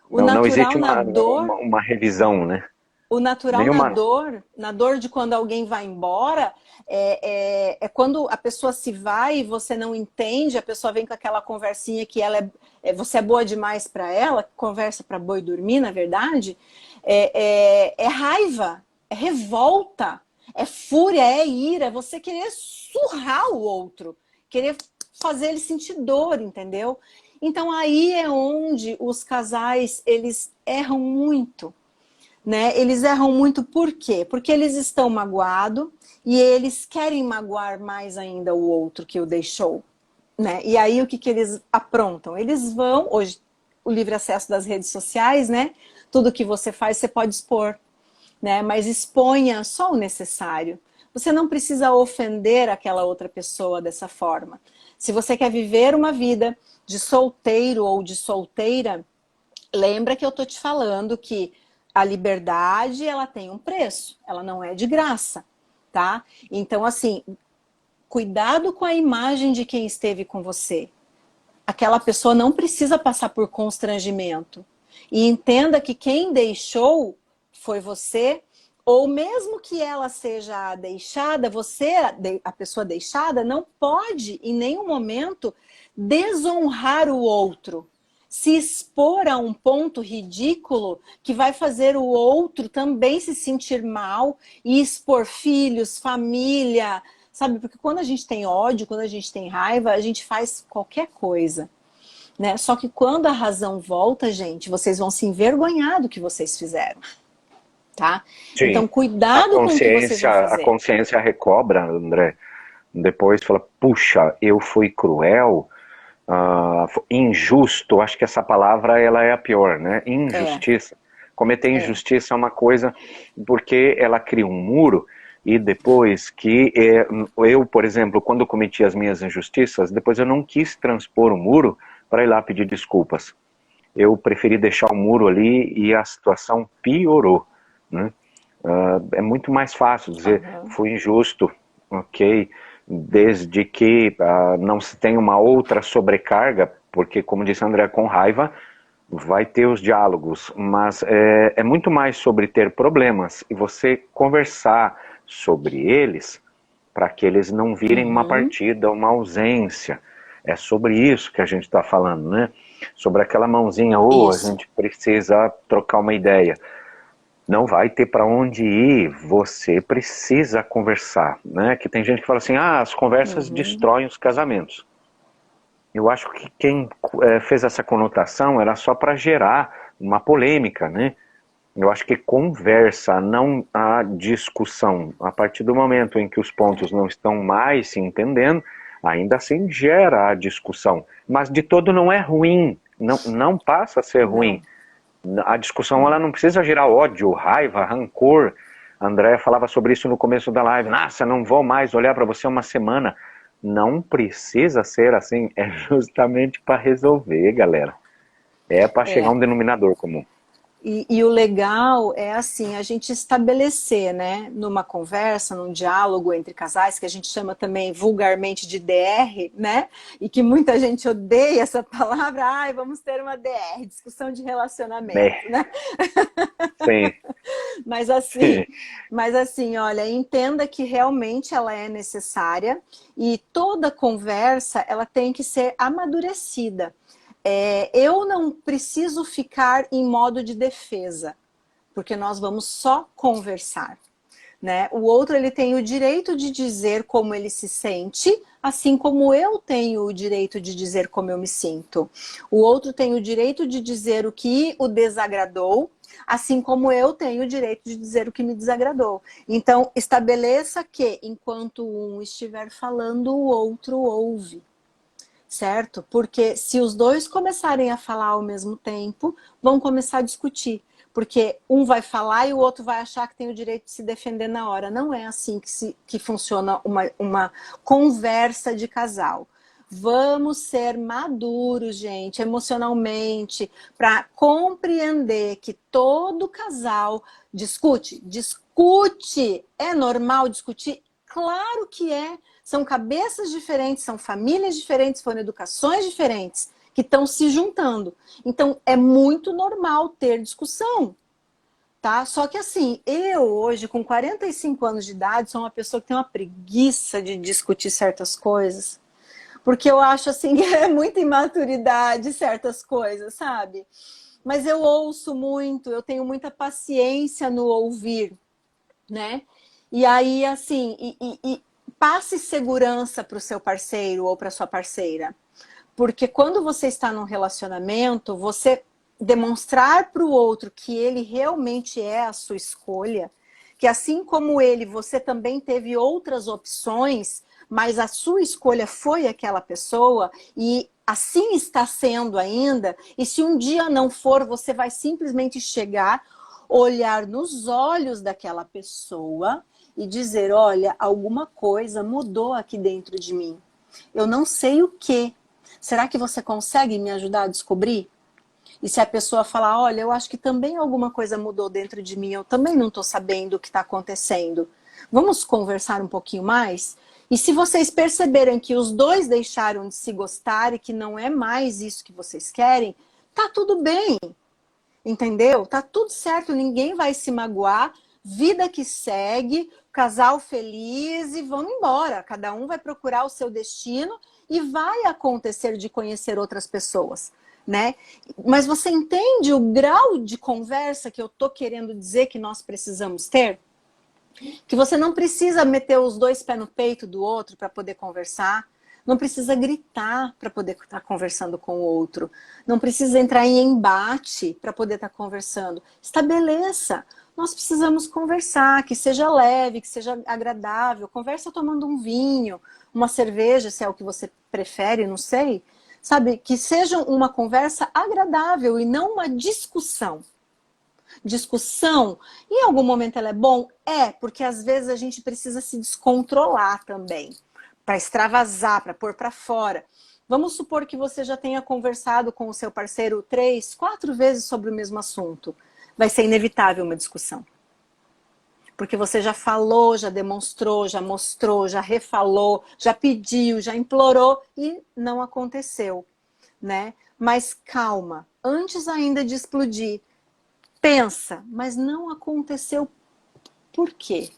O Não existe natural na dor, uma revisão, né? o natural Nenhuma. na dor de quando alguém vai embora, é quando a pessoa se vai e você não entende, a pessoa vem com aquela conversinha que você é boa demais para ela, conversa para boi dormir, na verdade, é raiva, é revolta, é fúria, é ira, é você querer surrar o outro, querer fazer ele sentir dor, entendeu? Então aí é onde os casais, eles erram muito. Né? Eles erram muito por quê? Porque eles estão magoados e eles querem magoar mais ainda o outro que o deixou. Né? E aí o que eles aprontam? Eles vão, hoje, o livre acesso das redes sociais, né? Tudo que você faz você pode expor, né? Mas exponha só o necessário. Você não precisa ofender aquela outra pessoa dessa forma. Se você quer viver uma vida de solteiro ou de solteira, lembra que eu tô te falando que a liberdade, ela tem um preço, ela não é de graça, tá? Então, assim, cuidado com a imagem de quem esteve com você. Aquela pessoa não precisa passar por constrangimento. E entenda que quem deixou foi você, ou mesmo que ela seja deixada, você, a pessoa deixada, não pode em nenhum momento desonrar o outro, se expor a um ponto ridículo que vai fazer o outro também se sentir mal e expor filhos, família, sabe? Porque quando a gente tem ódio, quando a gente tem raiva, a gente faz qualquer coisa, né? Só que quando a razão volta, gente, vocês vão se envergonhar do que vocês fizeram, tá? Sim. Então cuidado com o que vocês vão fazer. A consciência recobra, André. Depois fala, puxa, eu fui cruel, injusto, acho que essa palavra ela é a pior, né? Injustiça. Cometer injustiça é uma coisa, porque ela cria um muro, e depois que eu, por exemplo, quando cometi as minhas injustiças, depois eu não quis transpor o muro para ir lá pedir desculpas. Eu preferi deixar o muro ali e a situação piorou, né? É muito mais fácil dizer, fui injusto, ok, desde que não se tenha uma outra sobrecarga, porque, como disse André, com raiva vai ter os diálogos, mas é muito mais sobre ter problemas e você conversar sobre eles para que eles não virem uma partida, uma ausência. É sobre isso que a gente está falando, né? Sobre aquela mãozinha, a Isso. gente precisa trocar uma ideia. Não vai ter para onde ir, você precisa conversar, né? Que tem gente que fala assim, as conversas Uhum. destroem os casamentos. Eu acho que quem fez essa conotação era só para gerar uma polêmica, né? Eu acho que conversa, não a discussão. A partir do momento em que os pontos não estão mais se entendendo, ainda assim gera a discussão. Mas de todo não é ruim, não passa a ser ruim. Não, A discussão ela não. não precisa gerar ódio, raiva, rancor. A Andrea falava sobre isso no começo da live. Nossa, não vou mais olhar para você uma semana. Não precisa ser assim, é justamente para resolver, galera. É para chegar a É. um denominador comum. E o legal é assim, a gente estabelecer, né, numa conversa, num diálogo entre casais, que a gente chama também vulgarmente de DR, né, e que muita gente odeia essa palavra, vamos ter uma DR, discussão de É, relacionamento, né? sim, Mas assim, sim. mas assim, olha, entenda que realmente ela é necessária e toda conversa ela tem que ser amadurecida. Eu não preciso ficar em modo de defesa, porque nós vamos só conversar. Né? O outro ele tem o direito de dizer como ele se sente, assim como eu tenho o direito de dizer como eu me sinto. O outro tem o direito de dizer o que o desagradou, assim como eu tenho o direito de dizer o que me desagradou. Então, estabeleça que enquanto um estiver falando, o outro ouve. Certo? Porque se os dois começarem a falar ao mesmo tempo, vão começar a discutir. Porque um vai falar e o outro vai achar que tem o direito de se defender na hora. Não é assim que funciona uma conversa de casal. Vamos ser maduros, gente, emocionalmente, para compreender que todo casal discute. Discute! É normal discutir? Claro que é. São cabeças diferentes, são famílias diferentes, foram educações diferentes que estão se juntando. Então, é muito normal ter discussão, tá? Só que assim, eu hoje, com 45 anos de idade, sou uma pessoa que tem uma preguiça de discutir certas coisas. Porque eu acho assim que é muita imaturidade certas coisas, sabe? Mas eu ouço muito, eu tenho muita paciência no ouvir, né? E aí, assim, passe segurança para o seu parceiro ou para sua parceira. Porque quando você está num relacionamento, você demonstrar para o outro que ele realmente é a sua escolha, que assim como ele, você também teve outras opções, mas a sua escolha foi aquela pessoa e assim está sendo ainda, e se um dia não for, você vai simplesmente chegar, olhar nos olhos daquela pessoa e dizer, olha, alguma coisa mudou aqui dentro de mim. Eu não sei o que. Será que você consegue me ajudar a descobrir? E se a pessoa falar, olha, eu acho que também alguma coisa mudou dentro de mim, eu também não estou sabendo o que está acontecendo. Vamos conversar um pouquinho mais? E se vocês perceberem que os dois deixaram de se gostar e que não é mais isso que vocês querem, tá tudo bem, entendeu? Tá tudo certo, ninguém vai se magoar, vida que segue, casal feliz e vamos embora. Cada um vai procurar o seu destino e vai acontecer de conhecer outras pessoas, né? Mas você entende o grau de conversa que eu tô querendo dizer que nós precisamos ter? Que você não precisa meter os dois pés no peito do outro para poder conversar. Não precisa gritar para poder estar conversando com o outro. Não precisa entrar em embate para poder estar conversando. Estabeleça. Nós precisamos conversar, que seja leve, que seja agradável. Conversa tomando um vinho, uma cerveja, se é o que você prefere, não sei. Sabe, que seja uma conversa agradável e não uma discussão. Discussão, em algum momento ela é bom? É, porque às vezes a gente precisa se descontrolar também, para extravasar, para pôr para fora. Vamos supor que você já tenha conversado com o seu parceiro 3, 4 vezes sobre o mesmo assunto. Vai ser inevitável uma discussão. Porque você já falou, já demonstrou, já mostrou, já refalou, já pediu, já implorou e não aconteceu, né? Mas calma, antes ainda de explodir, pensa, mas não aconteceu por quê?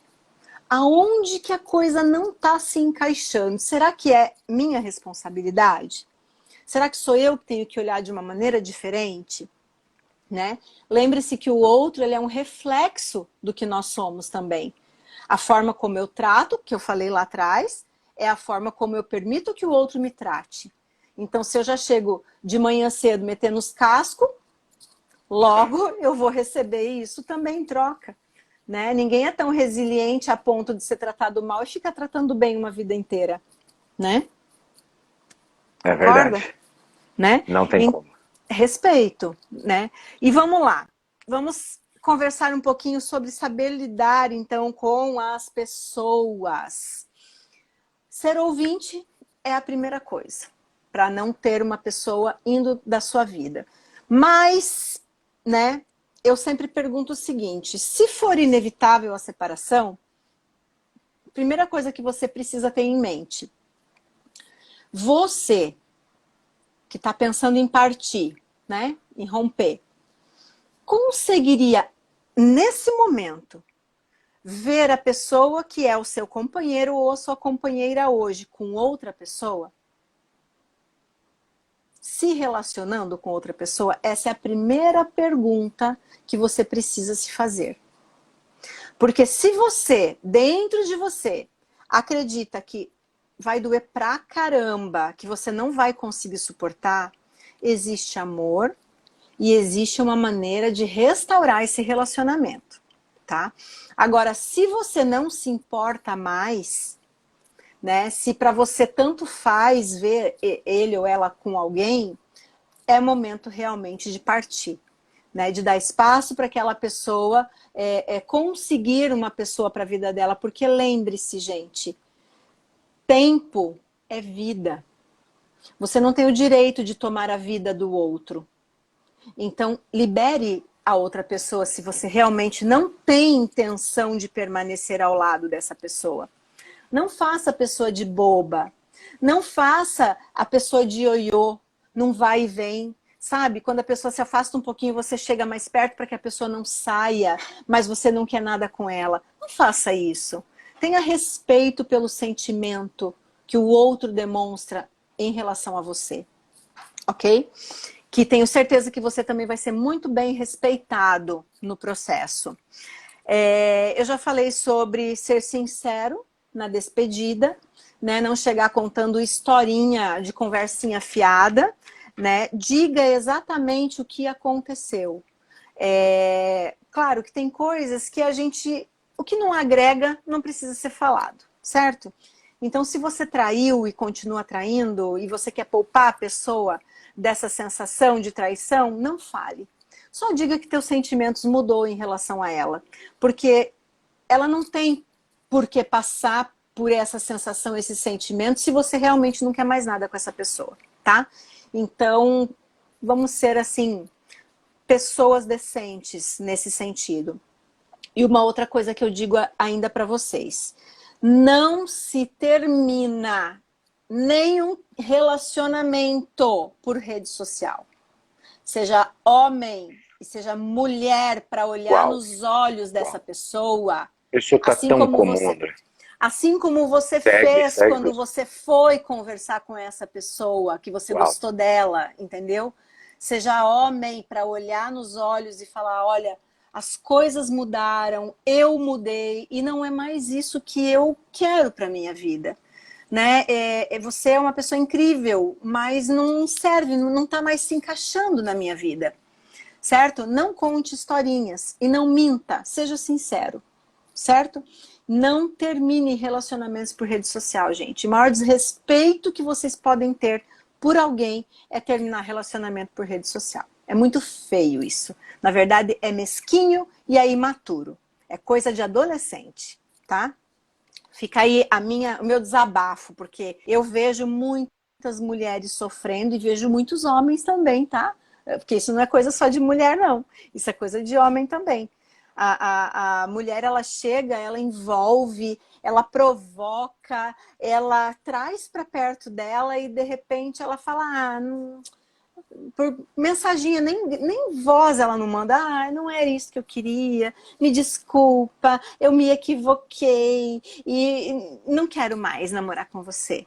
aonde que a coisa não está se encaixando? Será que é minha responsabilidade? Será que sou eu que tenho que olhar de uma maneira diferente? Né? Lembre-se que o outro ele é um reflexo do que nós somos também. A forma como eu trato, que eu falei lá atrás, é a forma como eu permito que o outro me trate. Então, se eu já chego de manhã cedo metendo os cascos, logo eu vou receber isso também em troca. Né? Ninguém é tão resiliente a ponto de ser tratado mal e ficar tratando bem uma vida inteira. Né? É Concorda? verdade. Né? Não tem como. Respeito, né? E vamos lá. Vamos conversar um pouquinho sobre saber lidar, então, com as pessoas. Ser ouvinte é a primeira coisa, para não ter uma pessoa indo da sua vida. Mas, né, eu sempre pergunto o seguinte, se for inevitável a separação, primeira coisa que você precisa ter em mente, você que está pensando em partir, né, em romper, conseguiria, nesse momento, ver a pessoa que é o seu companheiro ou a sua companheira hoje com outra pessoa? Se relacionando com outra pessoa? Essa é a primeira pergunta que você precisa se fazer. Porque se você, dentro de você, acredita que vai doer pra caramba, que você não vai conseguir suportar, existe amor e existe uma maneira de restaurar esse relacionamento, tá? Agora, se você não se importa mais, né? Se para você tanto faz ver ele ou ela com alguém, é momento realmente de partir, né? De dar espaço para aquela pessoa conseguir uma pessoa para a vida dela, porque lembre-se, gente, tempo é vida. Você não tem o direito de tomar a vida do outro. Então, libere a outra pessoa se você realmente não tem intenção de permanecer ao lado dessa pessoa. Não faça a pessoa de boba. Não faça a pessoa de ioiô, não vai e vem. Sabe? Quando a pessoa se afasta um pouquinho, você chega mais perto para que a pessoa não saia, mas você não quer nada com ela. Não faça isso. Tenha respeito pelo sentimento que o outro demonstra em relação a você. Ok? Que tenho certeza que você também vai ser muito bem respeitado no processo. Eu já falei sobre ser sincero na despedida, né? Não chegar contando historinha de conversinha fiada, né? Diga exatamente o que aconteceu. Claro que tem coisas que o que não agrega não precisa ser falado, certo? Então, se você traiu e continua traindo e você quer poupar a pessoa dessa sensação de traição, não fale. Só diga que teus sentimentos mudou em relação a ela. Porque ela não tem por que passar por essa sensação, esse sentimento, se você realmente não quer mais nada com essa pessoa, tá? Então, vamos ser, assim, pessoas decentes nesse sentido. E uma outra coisa que eu digo ainda para vocês. Não se termina nenhum relacionamento por rede social. Seja homem e seja mulher, para olhar Uau, nos olhos dessa uau. pessoa, Isso tá assim tão como comum, você, André. assim como você Segue, fez segue. quando você foi conversar com essa pessoa, que você Uau. gostou dela, entendeu? Seja homem para olhar nos olhos e falar, olha, as coisas mudaram, eu mudei e não é mais isso que eu quero para minha vida. Né? Você é uma pessoa incrível, mas não serve, não está mais se encaixando na minha vida, certo? Não conte historinhas e não minta, seja sincero, certo? Não termine relacionamentos por rede social, gente. O maior desrespeito que vocês podem ter por alguém é terminar relacionamento por rede social. É muito feio isso. Na verdade, é mesquinho e é imaturo. É coisa de adolescente, tá? Fica aí o meu desabafo, porque eu vejo muitas mulheres sofrendo e vejo muitos homens também, tá? Porque isso não é coisa só de mulher, não. Isso é coisa de homem também. A mulher, ela chega, ela envolve, ela provoca, ela traz para perto dela e de repente ela fala, por mensaginha, nem voz ela não manda. Ah, não era isso que eu queria, me desculpa, eu me equivoquei e não quero mais namorar com você.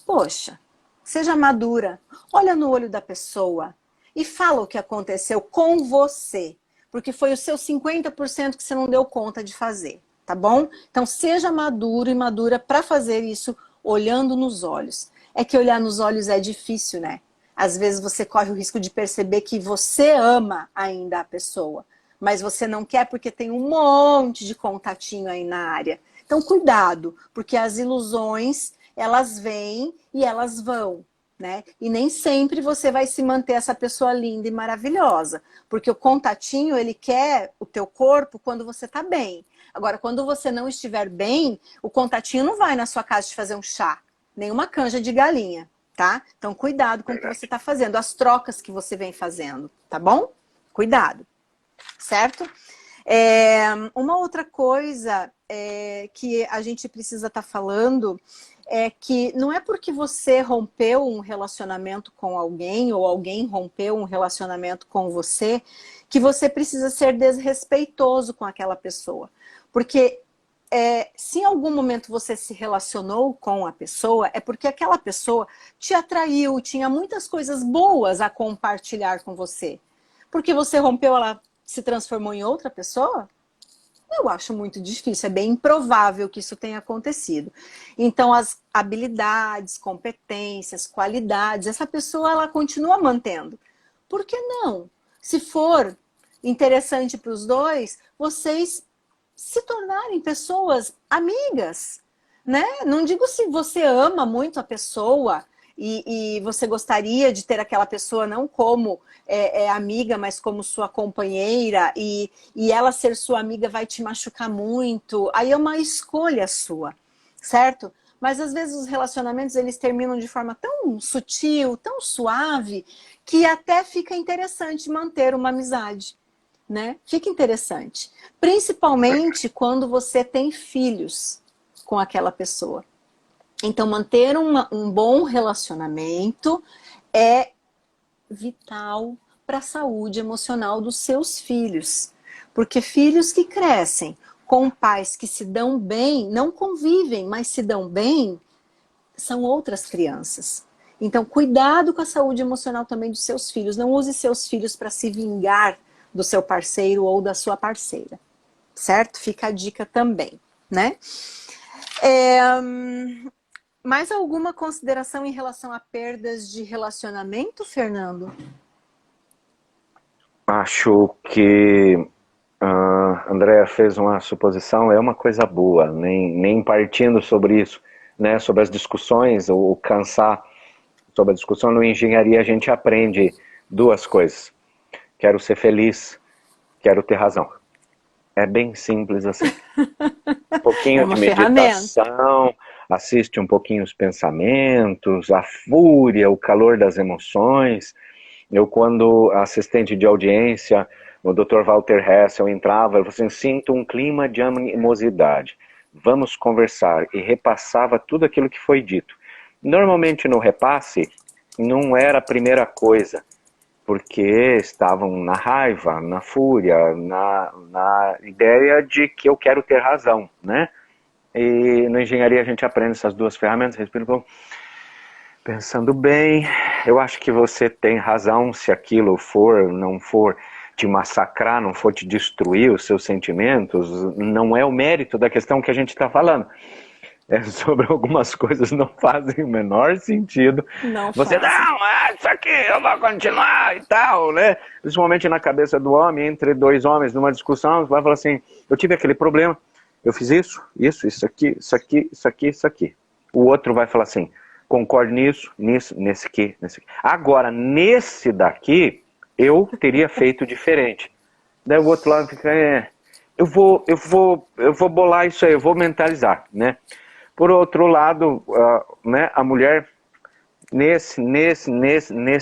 Poxa, seja madura, olha no olho da pessoa e fala o que aconteceu com você, porque foi o seu 50% que você não deu conta de fazer, tá bom? Então seja maduro e madura para fazer isso olhando nos olhos. É que olhar nos olhos é difícil, né? Às vezes você corre o risco de perceber que você ama ainda a pessoa, mas você não quer porque tem um monte de contatinho aí na área. Então cuidado, porque as ilusões, elas vêm e elas vão, né? E nem sempre você vai se manter essa pessoa linda e maravilhosa, porque o contatinho, ele quer o teu corpo quando você tá bem. Agora, quando você não estiver bem, o contatinho não vai na sua casa te fazer um chá, nem uma canja de galinha. Tá? Então, cuidado com o que você está fazendo, as trocas que você vem fazendo, tá bom? Cuidado, certo? Uma outra coisa que a gente precisa estar falando é que não é porque você rompeu um relacionamento com alguém ou alguém rompeu um relacionamento com você que você precisa ser desrespeitoso com aquela pessoa. Porque se em algum momento você se relacionou com a pessoa, é porque aquela pessoa te atraiu, tinha muitas coisas boas a compartilhar com você. Porque você rompeu, ela se transformou em outra pessoa? Eu acho muito difícil, é bem improvável que isso tenha acontecido. Então, as habilidades, competências, qualidades, essa pessoa ela continua mantendo. Por que não? Se for interessante para os dois, vocês se tornarem pessoas amigas, né? Não digo se você ama muito a pessoa e você gostaria de ter aquela pessoa não como amiga, mas como sua companheira e ela ser sua amiga vai te machucar muito. Aí é uma escolha sua, certo? Mas às vezes os relacionamentos eles terminam de forma tão sutil, tão suave, que até fica interessante manter uma amizade. Né? Fica interessante. Principalmente quando você tem filhos com aquela pessoa. Então, manter um bom relacionamento é vital para a saúde emocional dos seus filhos. Porque filhos que crescem com pais que se dão bem, não convivem, mas se dão bem, são outras crianças. Então, cuidado com a saúde emocional também dos seus filhos. Não use seus filhos para se vingar do seu parceiro ou da sua parceira, certo? Fica a dica também, né? Mais alguma consideração em relação a perdas de relacionamento, Fernando? Acho que a Andrea fez uma suposição, é uma coisa boa, nem partindo sobre isso, né? Sobre as discussões, ou cansar sobre a discussão. No engenharia a gente aprende duas coisas. Quero ser feliz, quero ter razão. É bem simples assim. Um pouquinho de meditação, assiste um pouquinho os pensamentos, a fúria, o calor das emoções. Eu, quando assistente de audiência, o Dr. Walter Hessel entrava, eu falei assim, sinto um clima de animosidade. Vamos conversar. E repassava tudo aquilo que foi dito. Normalmente no repasse, não era a primeira coisa, porque estavam na raiva, na fúria, na ideia de que eu quero ter razão, né? E na engenharia a gente aprende essas duas ferramentas, respiro, pensando bem, eu acho que você tem razão, se aquilo não for te massacrar, não for te destruir os seus sentimentos, não é o mérito da questão que a gente está falando. Sobre algumas coisas não fazem o menor sentido. Não você, faz. não, isso aqui eu vou continuar e tal, né? Principalmente na cabeça do homem, entre dois homens, numa discussão, você vai falar assim, eu tive aquele problema, eu fiz isso aqui, isso aqui, isso aqui, isso aqui. O outro vai falar assim, concordo nisso, nesse aqui, nesse aqui. Agora, nesse daqui, eu teria feito diferente. Daí o outro lado fica, eu vou bolar isso aí, eu vou mentalizar, né? Por outro lado, né, a mulher, nesse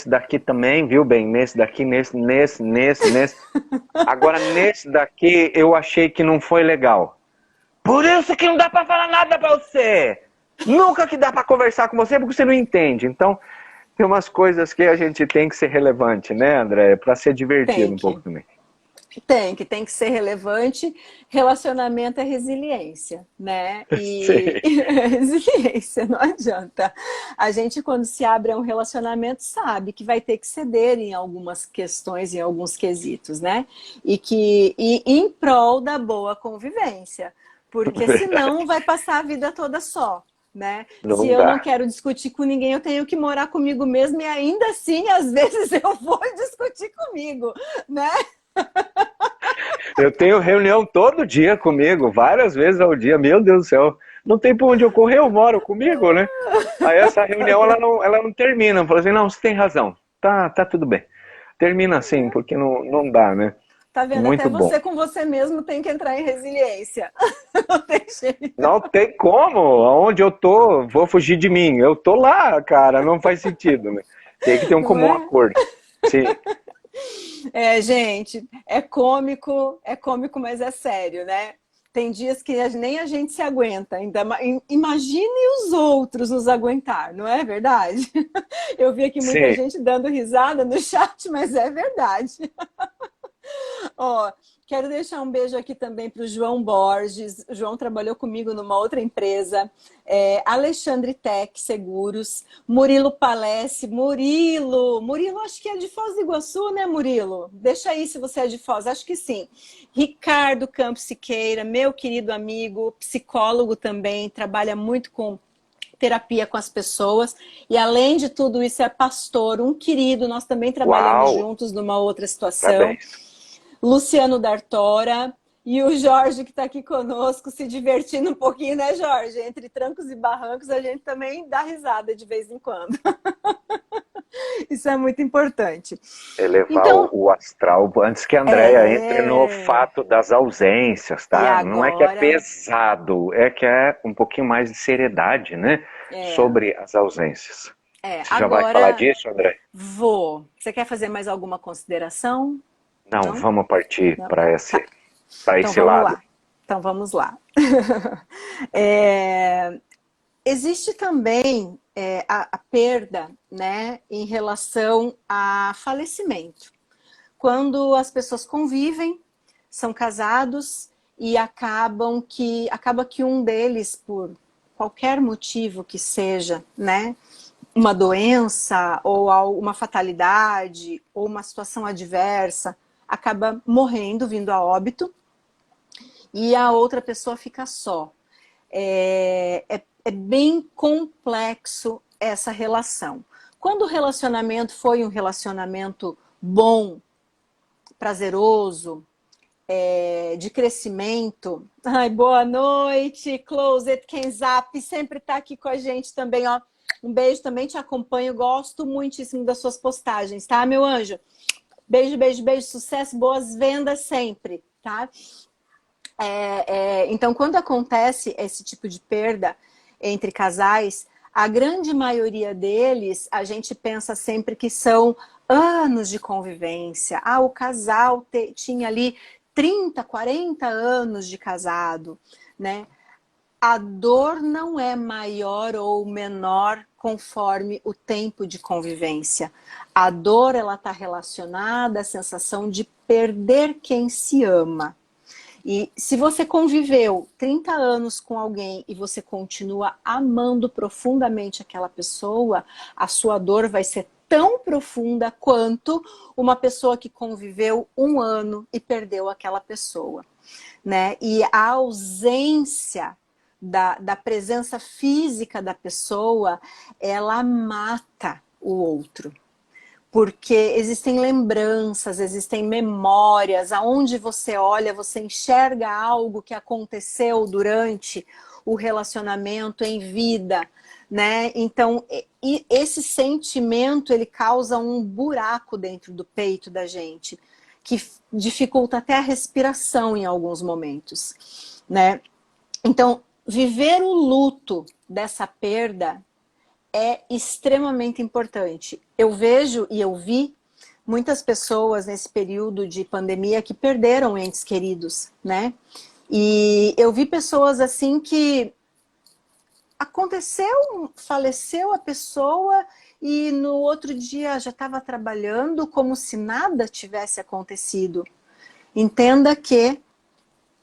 daqui também, viu bem? Nesse daqui, nesse. Agora, nesse daqui, eu achei que não foi legal. Por isso que não dá pra falar nada pra você. Nunca que dá pra conversar com você, porque você não entende. Então, Tem umas coisas que a gente tem que ser relevante, né, André? Para ser divertido Tem um que. pouco também. Tem que ser relevante. Relacionamento é resiliência, né? E Sim. resiliência, não adianta. A gente, quando se abre a um relacionamento, sabe que vai ter que ceder em algumas questões, em alguns quesitos, né? E em prol da boa convivência, porque Verdade. senão vai passar a vida toda só. Né? Se Não eu não dá. quero discutir com ninguém, eu tenho que morar comigo mesmo e ainda assim, às vezes, eu vou discutir comigo, né? Eu tenho reunião todo dia comigo, várias vezes ao dia. Meu Deus do céu. Não tem por onde eu correr, eu moro comigo, né? Aí essa reunião ela não termina. Eu falo assim, não, você tem razão. Tá tudo bem. Termina assim, porque não dá, né? Tá vendo? Até Muito bom. você com você mesmo tem que entrar em resiliência. Não tem jeito. Não tem como. Aonde eu tô, vou fugir de mim. Eu tô lá, cara. Não faz sentido, né? Tem que ter um Não comum é? acordo. Sim, É, gente, é cômico, mas é sério, né? Tem dias que nem a gente se aguenta. Ainda, imagine os outros nos aguentar, não é verdade? Eu vi aqui muita sim. gente dando risada no chat, mas é verdade. Ó, quero deixar um beijo aqui também para o João Borges. O João trabalhou comigo numa outra empresa. Alexandre Tech Seguros. Murilo Palesse. Murilo, acho que é de Foz do Iguaçu, né, Murilo? Deixa aí se você é de Foz, acho que sim. Ricardo Campos Siqueira, meu querido amigo, psicólogo também, trabalha muito com terapia com as pessoas e além de tudo isso é pastor, um querido, nós também trabalhamos Uau, juntos numa outra situação. parabéns. Luciano Dartora e o Jorge que está aqui conosco, se divertindo um pouquinho, né, Jorge? Entre trancos e barrancos, a gente também dá risada de vez em quando. Isso é muito importante. Elevar Então, o astral antes que a Andrea entre no é... fato das ausências, E tá? Não é que é agora, pesado, é que é um pouquinho mais de seriedade, né? é, Sobre as ausências. Você já vai falar agora disso, André? vou. Você quer fazer mais alguma consideração? Não, Não? vamos partir Não? para Tá. Então esse vamos lado. lá. Então vamos lá. É, existe também a perda, né, em relação a falecimento. Quando as pessoas convivem, são casados e acaba que um deles, por qualquer motivo que seja, né, uma doença ou uma fatalidade ou uma situação adversa, acaba morrendo, vindo a óbito, e a outra pessoa fica só. É bem complexo essa relação. Quando o relacionamento foi um relacionamento bom, prazeroso, de crescimento. Ai, boa noite, Closet Kenzap, sempre está aqui com a gente também, ó. Um beijo, também te acompanho, gosto muitíssimo das suas postagens, tá, meu anjo? Beijo, beijo, beijo, sucesso, boas vendas sempre, tá? Então, quando acontece esse tipo de perda entre casais, a grande maioria deles, a gente pensa sempre que são anos de convivência. Ah, o casal tinha ali 30, 40 anos de casado, né? A dor não é maior ou menor conforme o tempo de convivência. A dor, ela está relacionada à sensação de perder quem se ama. E se você conviveu 30 anos com alguém e você continua amando profundamente aquela pessoa, a sua dor vai ser tão profunda quanto uma pessoa que conviveu um ano e perdeu aquela pessoa, né? E a ausência da presença física da pessoa, ela mata o outro, porque existem lembranças, existem memórias, aonde você olha, você enxerga algo que aconteceu durante o relacionamento em vida, né? Então, esse sentimento, ele causa um buraco dentro do peito da gente, que dificulta até a respiração em alguns momentos, né? Então, viver o luto dessa perda é extremamente importante. Eu vejo e eu vi muitas pessoas nesse período de pandemia que perderam entes queridos, né? E eu vi pessoas assim que aconteceu, faleceu a pessoa e no outro dia já estava trabalhando como se nada tivesse acontecido. Entenda que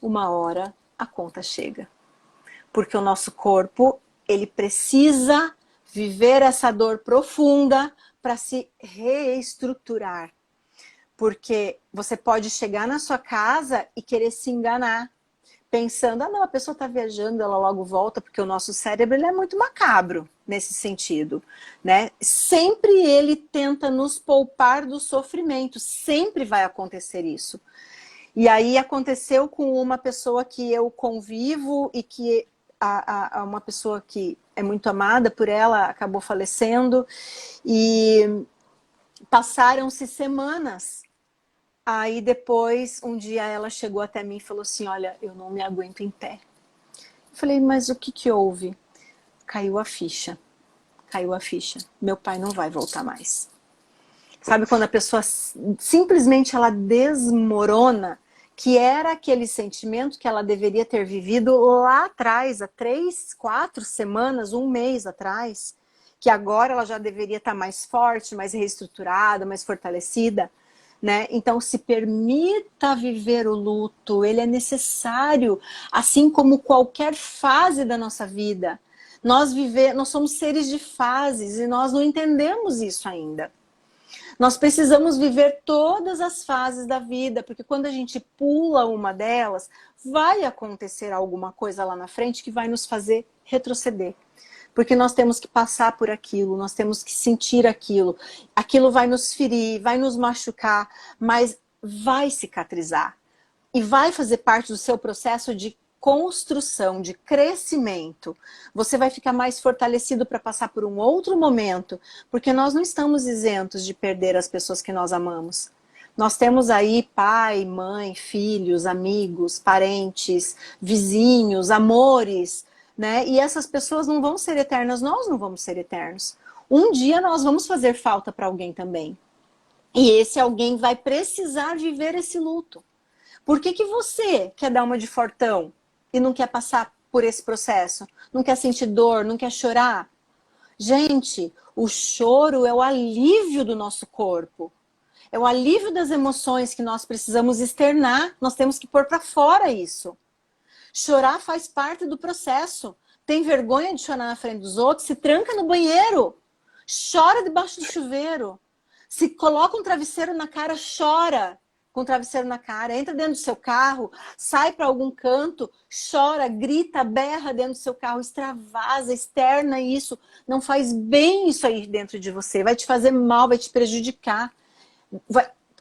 uma hora a conta chega. Porque o nosso corpo, ele precisa viver essa dor profunda para se reestruturar. Porque você pode chegar na sua casa e querer se enganar, pensando, ah não, a pessoa está viajando, ela logo volta, porque o nosso cérebro ele é muito macabro nesse sentido, né? Sempre ele tenta nos poupar do sofrimento, sempre vai acontecer isso. E aí aconteceu com uma pessoa que eu convivo e que uma pessoa que é muito amada por ela acabou falecendo e passaram-se semanas. Aí depois, um dia ela chegou até mim e falou assim, olha, eu não me aguento em pé. Eu falei, mas o que que houve? Caiu a ficha. Caiu a ficha. Meu pai não vai voltar mais. Sabe quando a pessoa simplesmente ela desmorona, que era aquele sentimento que ela deveria ter vivido lá atrás, há 3, 4 semanas, um mês atrás, que agora ela já deveria estar mais forte, mais reestruturada, mais fortalecida, né? Então se permita viver o luto, ele é necessário, assim como qualquer fase da nossa vida. Nós somos seres de fases e nós não entendemos isso ainda. Nós precisamos viver todas as fases da vida, porque quando a gente pula uma delas, vai acontecer alguma coisa lá na frente que vai nos fazer retroceder. Porque nós temos que passar por aquilo, nós temos que sentir aquilo. Aquilo vai nos ferir, vai nos machucar, mas vai cicatrizar. E vai fazer parte do seu processo de construção, de crescimento. Você vai ficar mais fortalecido para passar por um outro momento, porque nós não estamos isentos de perder as pessoas que nós amamos. Nós temos aí pai, mãe, filhos, amigos, parentes, vizinhos, amores, né? E essas pessoas não vão ser eternas, nós não vamos ser eternos. Um dia nós vamos fazer falta para alguém também. E esse alguém vai precisar viver esse luto. Por que que você quer dar uma de fortão e não quer passar por esse processo? Não quer sentir dor, não quer chorar? Gente, o choro é o alívio do nosso corpo. É o alívio das emoções que nós precisamos externar. Nós temos que pôr para fora isso. Chorar faz parte do processo. Tem vergonha de chorar na frente dos outros? Se tranca no banheiro. Chora debaixo do chuveiro. Se coloca um travesseiro na cara, chora com o travesseiro na cara. Entra dentro do seu carro, sai para algum canto, chora, grita, berra dentro do seu carro, extravasa, externa isso. Não faz bem isso aí dentro de você. Vai te fazer mal, vai te prejudicar.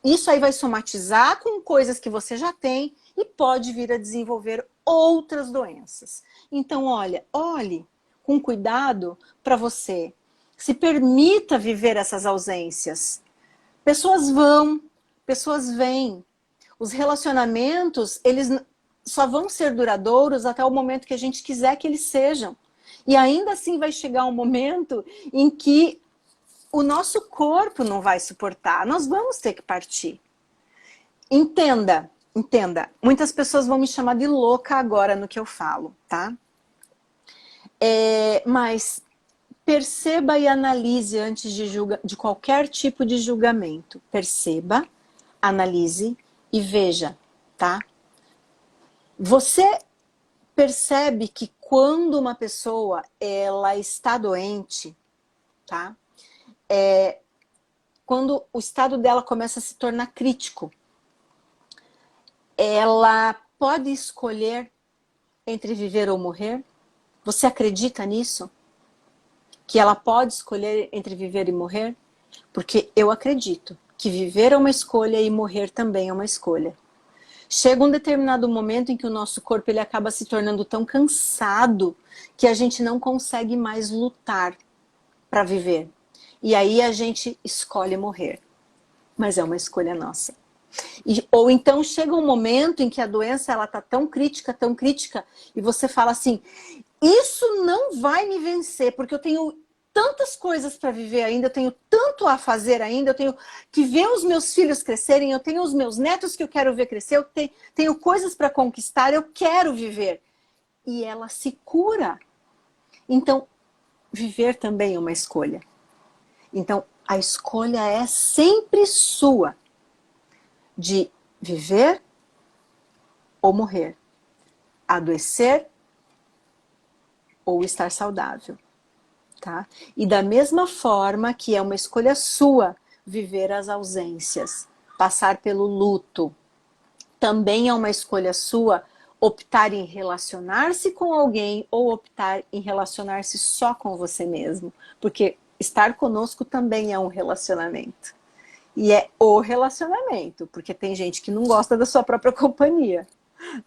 Isso aí vai somatizar com coisas que você já tem e pode vir a desenvolver outras doenças. Então, olhe com cuidado para você. Se permita viver essas ausências. Pessoas vão, pessoas vêm. Os relacionamentos, eles só vão ser duradouros até o momento que a gente quiser que eles sejam. E ainda assim vai chegar um momento em que o nosso corpo não vai suportar. Nós vamos ter que partir. Entenda. Muitas pessoas vão me chamar de louca agora no que eu falo, tá? Mas perceba e analise antes de qualquer tipo de julgamento. Perceba, analise e veja, tá? Você percebe que quando uma pessoa ela está doente, tá? Quando o estado dela começa a se tornar crítico, ela pode escolher entre viver ou morrer? Você acredita nisso? Que ela pode escolher entre viver e morrer? Porque eu acredito que viver é uma escolha e morrer também é uma escolha. Chega um determinado momento em que o nosso corpo ele acaba se tornando tão cansado que a gente não consegue mais lutar para viver. E aí a gente escolhe morrer. Mas é uma escolha nossa. Ou então chega um momento em que a doença ela tá tão crítica, e você fala assim, isso não vai me vencer, porque eu tenho tantas coisas para viver ainda, eu tenho tanto a fazer ainda, eu tenho que ver os meus filhos crescerem, eu tenho os meus netos que eu quero ver crescer, eu tenho coisas para conquistar, eu quero viver. E ela se cura. Então, viver também é uma escolha. Então, a escolha é sempre sua, de viver ou morrer, adoecer ou estar saudável, tá? E da mesma forma que é uma escolha sua viver as ausências, passar pelo luto, também é uma escolha sua optar em relacionar-se com alguém ou optar em relacionar-se só com você mesmo, porque estar conosco também é um relacionamento. E é o relacionamento, porque tem gente que não gosta da sua própria companhia,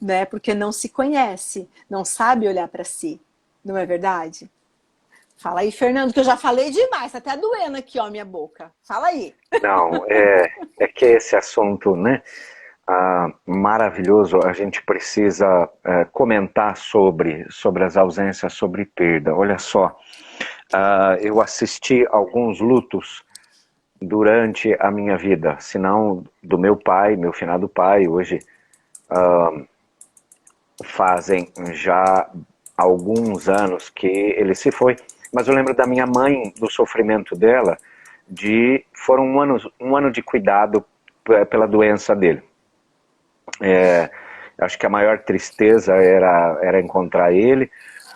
né? Porque não se conhece, não sabe olhar para si. Não é verdade? Fala aí, Fernando, que eu já falei demais, tá até doendo aqui, ó, minha boca. Fala aí. Não, é que esse assunto, né, maravilhoso, a gente precisa comentar sobre as ausências, sobre perda. Olha só, eu assisti alguns lutos durante a minha vida, se não do meu pai, meu finado pai, hoje fazem já alguns anos que ele se foi. Mas eu lembro da minha mãe, do sofrimento dela, foram um ano de cuidado pela doença dele. Acho que a maior tristeza era encontrar ele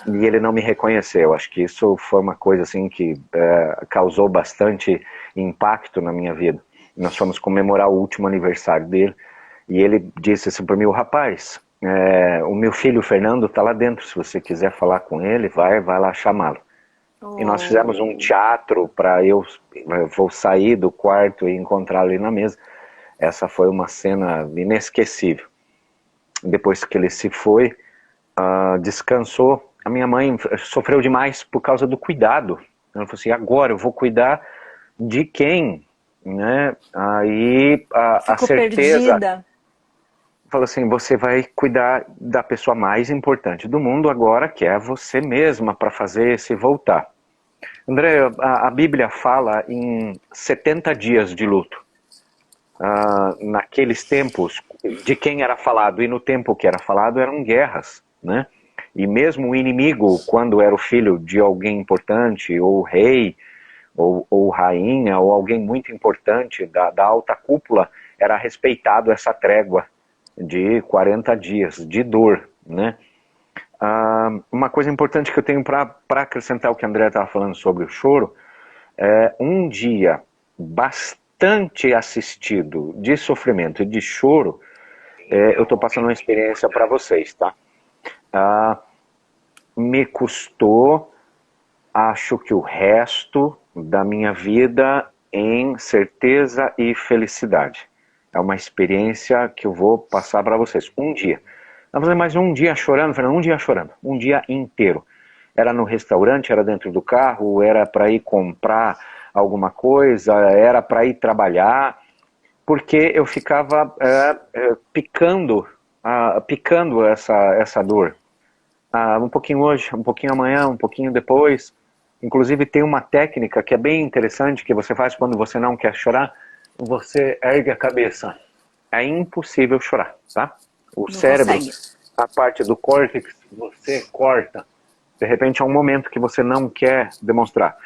e ele não me reconheceu. Acho que isso foi uma coisa assim que causou bastante impacto na minha vida. Nós fomos comemorar o último aniversário dele e ele disse assim para mim: rapaz, o meu filho Fernando está lá dentro, se você quiser falar com ele, vai lá chamá-lo. E nós fizemos um teatro para eu vou sair do quarto e encontrá-lo ali na mesa. Essa foi uma cena inesquecível. Depois que ele se foi, descansou. A minha mãe sofreu demais por causa do cuidado. Ela falou assim: agora eu vou cuidar de quem? Né? Aí a certeza... Perdida. Falou assim: você vai cuidar da pessoa mais importante do mundo agora, que é você mesma, para fazer esse voltar. André, a Bíblia fala em 70 dias de luto. Naqueles tempos, de quem era falado, e no tempo que era falado eram guerras, né? E mesmo o inimigo, quando era o filho de alguém importante, ou rei, ou rainha, ou alguém muito importante da alta cúpula, era respeitado essa trégua de 40 dias de dor, né? Uma coisa importante que eu tenho para acrescentar o que a André estava falando sobre o choro, um dia bastante assistido de sofrimento e de choro, eu estou passando uma experiência para vocês, tá? Me custou, acho que o resto da minha vida em certeza e felicidade. É uma experiência que eu vou passar para vocês. Um dia. Mas um dia chorando, Fernando, um dia chorando. Um dia inteiro. Era no restaurante, era dentro do carro, era para ir comprar alguma coisa, era para ir trabalhar, porque eu ficava picando essa dor. Um pouquinho hoje, um pouquinho amanhã, um pouquinho depois. Inclusive tem uma técnica que é bem interessante que você faz quando você não quer chorar. Você ergue a cabeça. É impossível chorar, tá? O Não cérebro, consegue. a parte do córtex, você corta. De repente é um momento que você não quer demonstrar.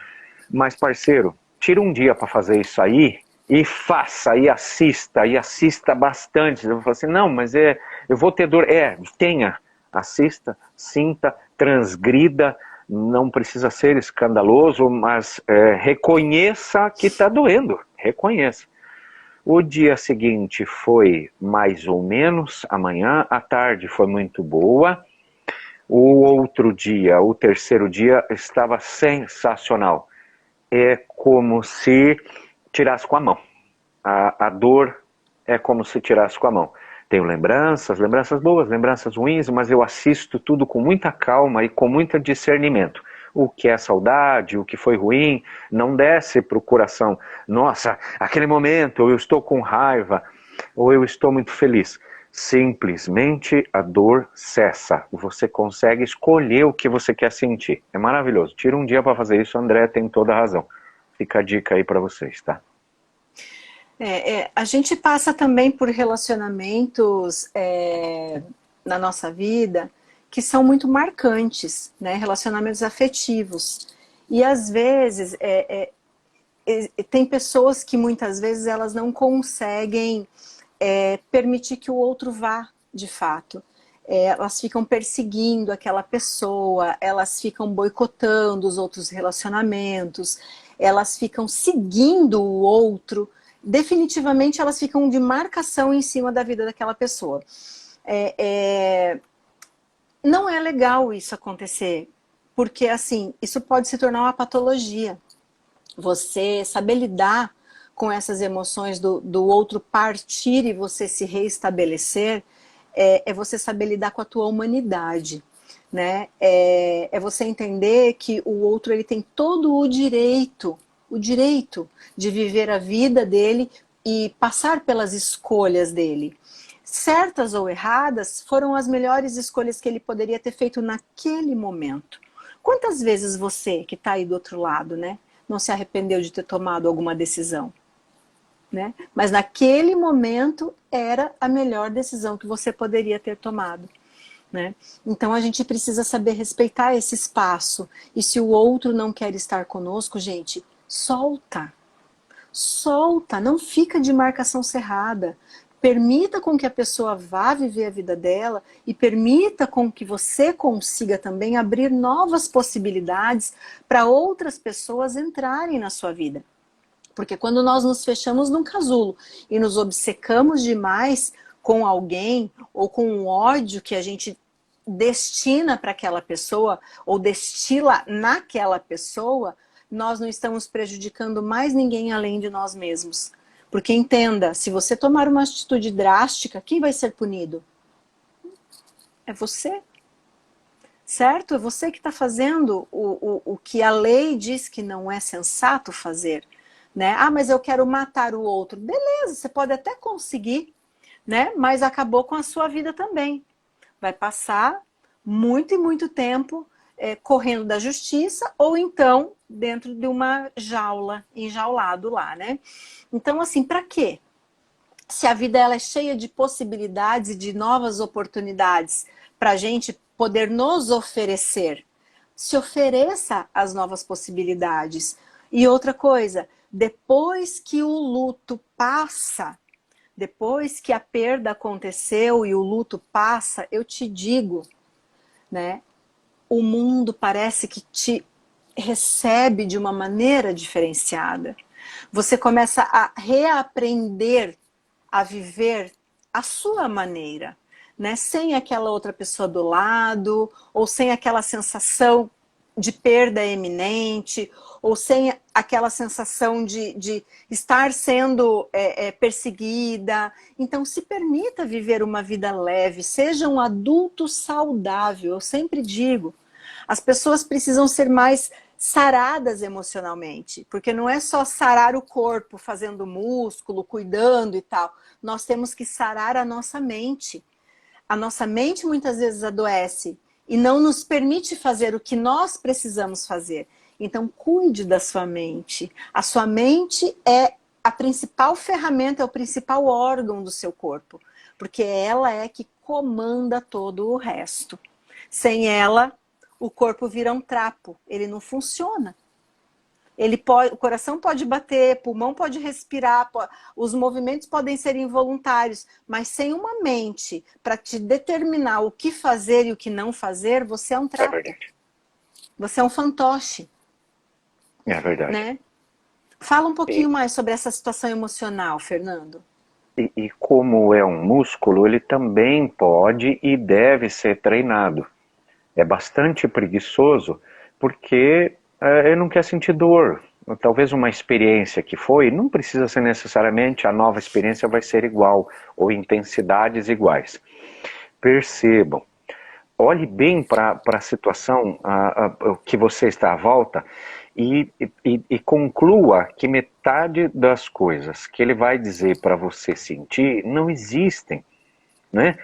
Mas, parceiro, tira um dia para fazer isso aí e faça, e assista bastante. Eu vou falar assim: não, mas eu vou ter dor. Tenha. Assista, sinta, transgrida, não precisa ser escandaloso, mas reconheça que está doendo, reconheça. O dia seguinte foi mais ou menos, amanhã, a tarde foi muito boa, o outro dia, o terceiro dia, estava sensacional. É como se tirasse com a mão. A dor é como se tirasse com a mão. Tenho lembranças boas, lembranças ruins, mas eu assisto tudo com muita calma e com muito discernimento. O que é saudade, o que foi ruim, não desce para o coração. Nossa, aquele momento, ou eu estou com raiva, ou eu estou muito feliz. Simplesmente a dor cessa. Você consegue escolher o que você quer sentir. É maravilhoso. Tira um dia para fazer isso, André tem toda a razão. Fica a dica aí para vocês, tá? A gente passa também por relacionamentos na nossa vida que são muito marcantes, né? Relacionamentos afetivos. E às vezes tem pessoas que muitas vezes elas não conseguem permitir que o outro vá de fato. Elas ficam perseguindo aquela pessoa, elas ficam boicotando os outros relacionamentos, elas ficam seguindo o outro, definitivamente elas ficam de marcação em cima da vida daquela pessoa. Não é legal isso acontecer, porque assim, isso pode se tornar uma patologia. Você saber lidar com essas emoções do outro partir e você se reestabelecer, é você saber lidar com a tua humanidade, né? É você entender que o outro ele tem todo o direito de viver a vida dele e passar pelas escolhas dele. Certas ou erradas, foram as melhores escolhas que ele poderia ter feito naquele momento. Quantas vezes você, que está aí do outro lado, né, não se arrependeu de ter tomado alguma decisão? Né? Mas naquele momento era a melhor decisão que você poderia ter tomado. Né? Então a gente precisa saber respeitar esse espaço. E se o outro não quer estar conosco, gente, solta. Solta, não fica de marcação cerrada. Permita com que a pessoa vá viver a vida dela e permita com que você consiga também abrir novas possibilidades para outras pessoas entrarem na sua vida. Porque quando nós nos fechamos num casulo e nos obcecamos demais com alguém ou com um ódio que a gente destina para aquela pessoa ou destila naquela pessoa, nós não estamos prejudicando mais ninguém além de nós mesmos. Porque entenda, se você tomar uma atitude drástica, quem vai ser punido? É você. Certo? É você que está fazendo o que a lei diz que não é sensato fazer. Né? Ah, mas eu quero matar o outro. Beleza, você pode até conseguir, né? Mas acabou com a sua vida também. Vai passar muito e muito tempo correndo da justiça ou então dentro de uma jaula, enjaulado lá, né? Então, assim, para quê? Se a vida ela é cheia de possibilidades e de novas oportunidades para a gente poder nos oferecer, se ofereça as novas possibilidades. E outra coisa, depois que o luto passa, depois que a perda aconteceu e o luto passa, eu te digo, né? O mundo parece que te recebe de uma maneira diferenciada. Você começa a reaprender a viver a sua maneira, né? Sem aquela outra pessoa do lado, ou sem aquela sensação de perda eminente, ou sem aquela sensação de estar sendo perseguida. Então, se permita viver uma vida leve, seja um adulto saudável. Eu sempre digo, as pessoas precisam ser mais saradas emocionalmente, porque não é só sarar o corpo, fazendo músculo, cuidando e tal. Nós temos que sarar a nossa mente. A nossa mente muitas vezes adoece e não nos permite fazer o que nós precisamos fazer. Então, cuide da sua mente. A sua mente é a principal ferramenta, é o principal órgão do seu corpo, porque ela é que comanda todo o resto. Sem ela, o corpo vira um trapo, ele não funciona. O coração pode bater, pulmão pode respirar, os movimentos podem ser involuntários, mas sem uma mente para te determinar o que fazer e o que não fazer, você é um trapo. Você é um fantoche. É verdade. Né? Fala um pouquinho mais sobre essa situação emocional, Fernando. E como é um músculo, ele também pode e deve ser treinado. É bastante preguiçoso porque ele não quer sentir dor. Talvez uma experiência que foi, não precisa ser necessariamente a nova experiência vai ser igual, ou intensidades iguais. Percebam, olhe bem para a situação que você está à volta e conclua que metade das coisas que ele vai dizer para você sentir não existem. Né?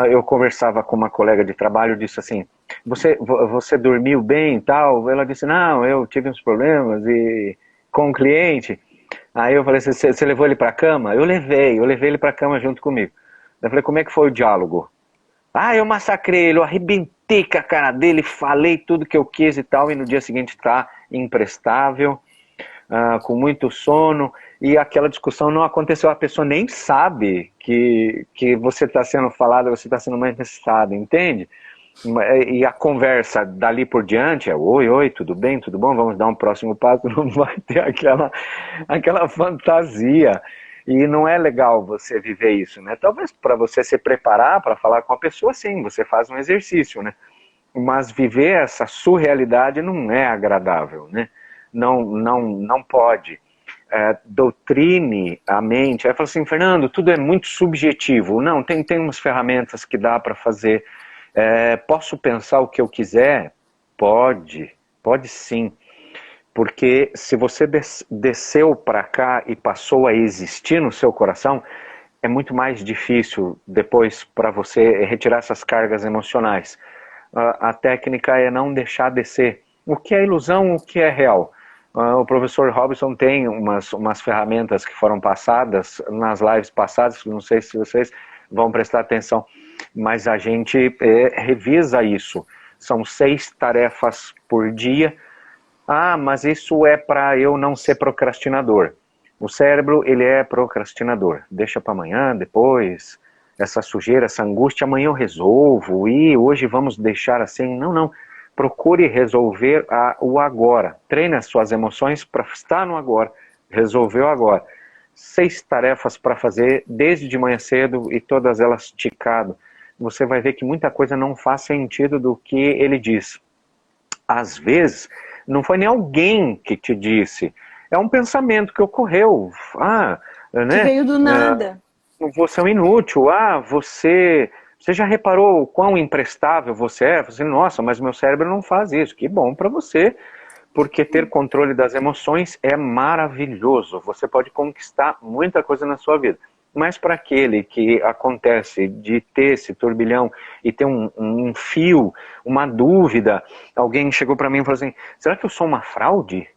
Eu conversava com uma colega de trabalho, disse assim, você dormiu bem e tal? Ela disse, não, eu tive uns problemas com um cliente. Aí eu falei, você levou ele para a cama? Eu levei ele para a cama junto comigo. Eu falei, como é que foi o diálogo? Eu massacrei ele, eu arrebentei com a cara dele, falei tudo que eu quis e tal, e no dia seguinte tá imprestável. com muito sono, e aquela discussão não aconteceu, a pessoa nem sabe que você está sendo falado, você está sendo manifestado, entende? E a conversa dali por diante é oi, oi, tudo bem, tudo bom, vamos dar um próximo passo, não vai ter aquela fantasia. E não é legal você viver isso, né? Talvez para você se preparar para falar com a pessoa, sim, você faz um exercício, né? Mas viver essa surrealidade não é agradável, né? Não pode. Doutrine a mente. Aí fala assim, Fernando, tudo é muito subjetivo. Não, tem umas ferramentas que dá para fazer. Posso pensar o que eu quiser? Pode sim. Porque se você desceu para cá e passou a existir no seu coração, é muito mais difícil depois para você retirar essas cargas emocionais. A técnica é não deixar descer. O que é ilusão, o que é real? O professor Robson tem umas ferramentas que foram passadas nas lives passadas, não sei se vocês vão prestar atenção, mas a gente revisa isso. São 6 tarefas por dia. Ah, mas isso é para eu não ser procrastinador. O cérebro, ele é procrastinador. Deixa para amanhã, depois, essa sujeira, essa angústia, amanhã eu resolvo, e hoje vamos deixar assim. Não. Procure resolver o agora. Treine as suas emoções para estar no agora. Resolveu agora. 6 tarefas para fazer desde de manhã cedo e todas elas ticado. Você vai ver que muita coisa não faz sentido do que ele diz. Às vezes, não foi nem alguém que te disse. É um pensamento que ocorreu. Que veio do nada. Você é um inútil. Você já reparou o quão imprestável você é? Você, nossa, mas meu cérebro não faz isso. Que bom para você, porque ter controle das emoções é maravilhoso. Você pode conquistar muita coisa na sua vida. Mas para aquele que acontece de ter esse turbilhão e ter um fio, uma dúvida, alguém chegou para mim e falou assim, será que eu sou uma fraude?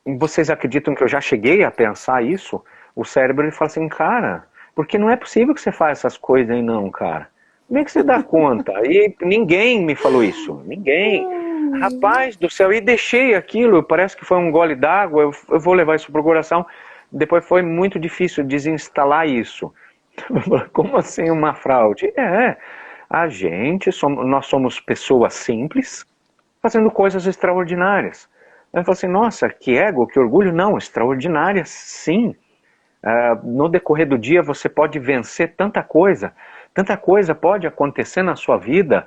Vocês acreditam que eu já cheguei a pensar isso? O cérebro ele fala assim, cara, porque não é possível que você faça essas coisas aí não, cara. Como é que você dá conta? E ninguém me falou isso, ninguém. Rapaz do céu, e deixei aquilo, parece que foi um gole d'água, eu vou levar isso pro coração. Depois foi muito difícil desinstalar isso. Como assim uma fraude? Nós somos pessoas simples, fazendo coisas extraordinárias. Aí fala assim, nossa, que ego, que orgulho. Não, extraordinárias, sim. No decorrer do dia você pode vencer tanta coisa pode acontecer na sua vida.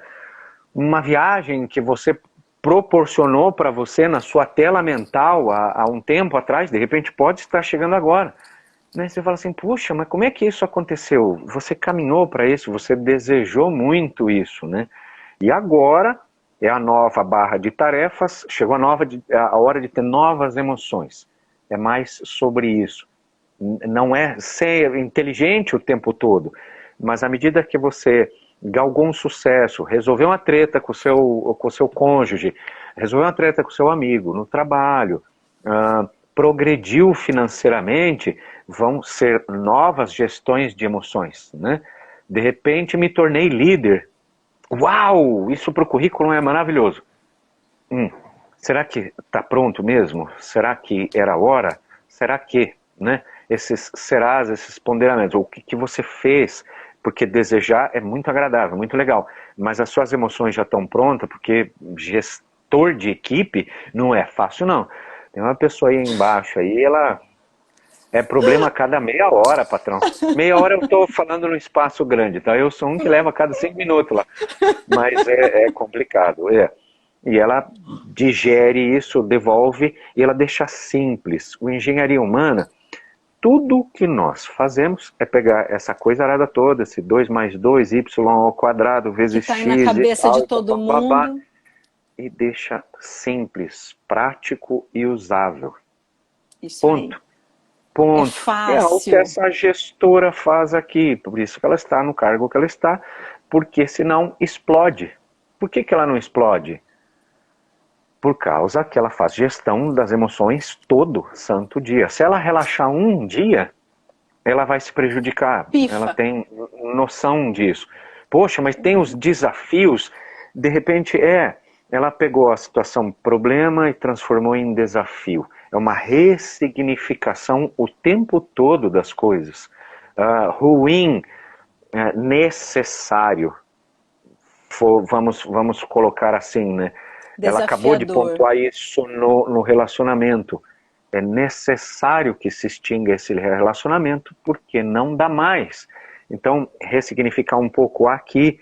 Uma viagem que você proporcionou para você na sua tela mental há um tempo atrás, de repente pode estar chegando agora. Né? Você fala assim, puxa, mas como é que isso aconteceu? Você caminhou para isso, você desejou muito isso, né? E agora é a nova barra de tarefas, chegou a hora de ter novas emoções. É mais sobre isso. Não é ser inteligente o tempo todo, mas à medida que você galgou um sucesso, resolveu uma treta com o seu cônjuge, resolveu uma treta com o seu amigo, no trabalho, progrediu financeiramente, vão ser novas gestões de emoções, né? De repente me tornei líder. Uau, isso para o currículo é maravilhoso. Será que está pronto mesmo? Será que era a hora? Será que, né? Esses serás, esses ponderamentos, o que você fez, porque desejar é muito agradável, muito legal, mas as suas emoções já estão prontas, porque gestor de equipe não é fácil não. Tem uma pessoa aí embaixo aí, ela é problema a cada meia hora, patrão. Meia hora eu estou falando no espaço grande, tá? Eu sou um que leva a cada 5 minutos lá, mas é complicado, E ela digere isso, devolve, e ela deixa simples. O engenharia humana, tudo que nós fazemos é pegar essa coisa arada toda, esse 2 mais 2, y ao quadrado, vezes que tá aí x na cabeça e tal, de todo mundo. e deixa simples, prático e usável. Isso Ponto. aí. É Ponto. É o que fácil. essa gestora faz aqui, por isso que ela está no cargo que ela está, porque senão explode. Por que ela não explode? Por causa que ela faz gestão das emoções todo santo dia. Se ela relaxar um dia, ela vai se prejudicar. Pifa. Ela tem noção disso. Poxa, mas tem os desafios. De repente, ela pegou a situação problema e transformou em desafio. É uma ressignificação o tempo todo das coisas. Ruim, necessário. Vamos colocar assim, né? Ela acabou de Desafiador. pontuar isso no relacionamento. É necessário que se extinga esse relacionamento porque não dá mais. Então, ressignificar um pouco aqui,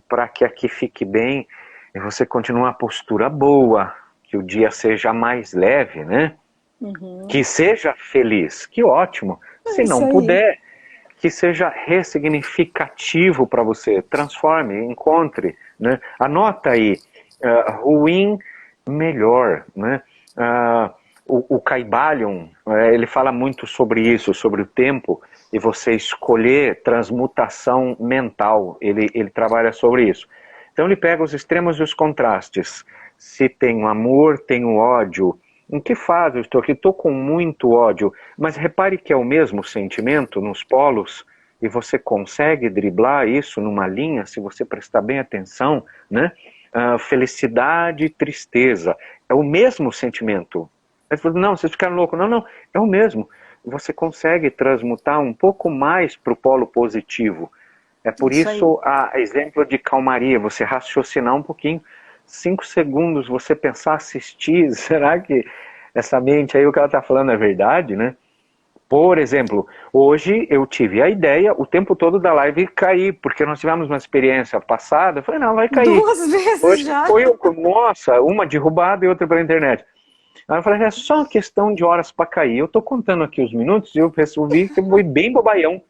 para que aqui fique bem, e você continua a postura boa, que o dia seja mais leve, né? Uhum. Que seja feliz, que ótimo. É Se isso não aí. puder, que seja ressignificativo para você. Transforme, encontre, né? Anota aí, ruim, melhor, né? O Caibalion, ele fala muito sobre isso, sobre o tempo, e você escolher transmutação mental, ele trabalha sobre isso. Então ele pega os extremos e os contrastes. Se tem o amor, tem o ódio. Em que fase eu estou aqui? Estou com muito ódio, mas repare que é o mesmo sentimento nos polos, e você consegue driblar isso numa linha, se você prestar bem atenção, né? Felicidade e tristeza, é o mesmo sentimento. Aí você fala, não, vocês ficaram loucos. Não, não, é o mesmo. Você consegue transmutar um pouco mais para o polo positivo. É por Isso aí. isso a exemplo de calmaria, você raciocinar um pouquinho, 5 segundos, você pensar, assistir, será que essa mente aí, o que ela está falando é verdade, né? Por exemplo, hoje eu tive a ideia o tempo todo da live cair, porque nós tivemos uma experiência passada, eu falei, não, vai cair. Duas vezes Hoje já. foi, nossa, uma derrubada e outra pela internet. Aí eu falei, é só uma questão de horas para cair. Eu estou contando aqui os minutos e eu resolvi que foi bem bobaião,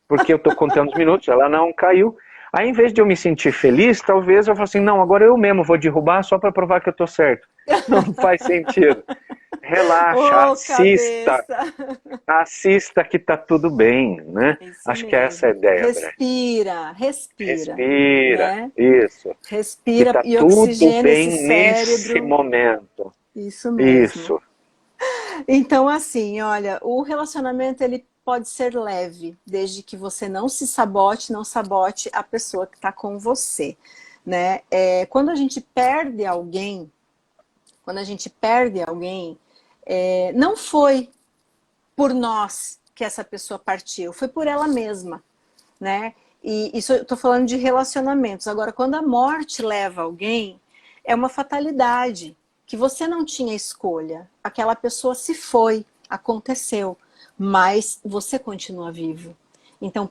porque eu estou contando os minutos, ela não caiu. Aí, em vez de eu me sentir feliz, talvez eu fale assim, não, agora eu mesmo vou derrubar só para provar que eu estou certo. Não faz sentido. Relaxa, Ô, cabeça! assista que tá tudo bem, né? Isso Acho que essa é a mesmo. ideia, André. Respira, respira, Respira, né? isso. Que Respira tá e tudo oxigena esse bem nesse cérebro. momento. Isso mesmo. Isso. Então, assim, olha, o relacionamento ele pode ser leve, desde que você não se sabote, não sabote a pessoa que está com você, né? Quando a gente perde alguém, não foi por nós que essa pessoa partiu, foi por ela mesma, né? E isso eu estou falando de relacionamentos. Agora, quando a morte leva alguém, é uma fatalidade, que você não tinha escolha. Aquela pessoa se foi, aconteceu, mas você continua vivo. Então,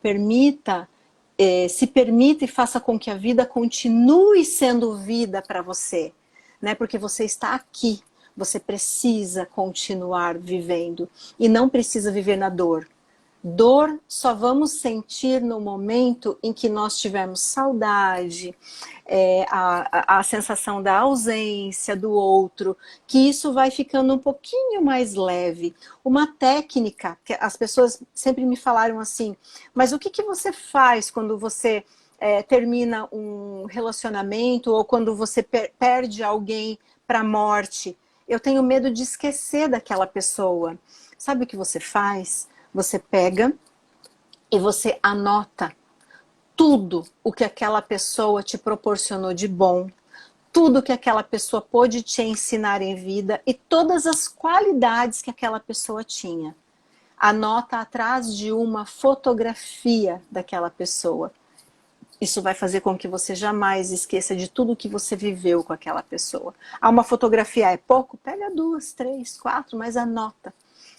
se permita e faça com que a vida continue sendo vida para você, né? Porque você está aqui, você precisa continuar vivendo e não precisa viver na dor. Dor só vamos sentir no momento em que nós tivermos saudade, a sensação da ausência do outro, que isso vai ficando um pouquinho mais leve. Uma técnica, que as pessoas sempre me falaram assim, mas o que você faz quando você termina um relacionamento ou quando você perde alguém para a morte? Eu tenho medo de esquecer daquela pessoa. Sabe o que você faz? Você pega e você anota tudo o que aquela pessoa te proporcionou de bom, tudo que aquela pessoa pôde te ensinar em vida e todas as qualidades que aquela pessoa tinha. Anota atrás de uma fotografia daquela pessoa. Isso vai fazer com que você jamais esqueça de tudo que você viveu com aquela pessoa. Uma fotografia é pouco? Pega 2, 3, 4, mas anota.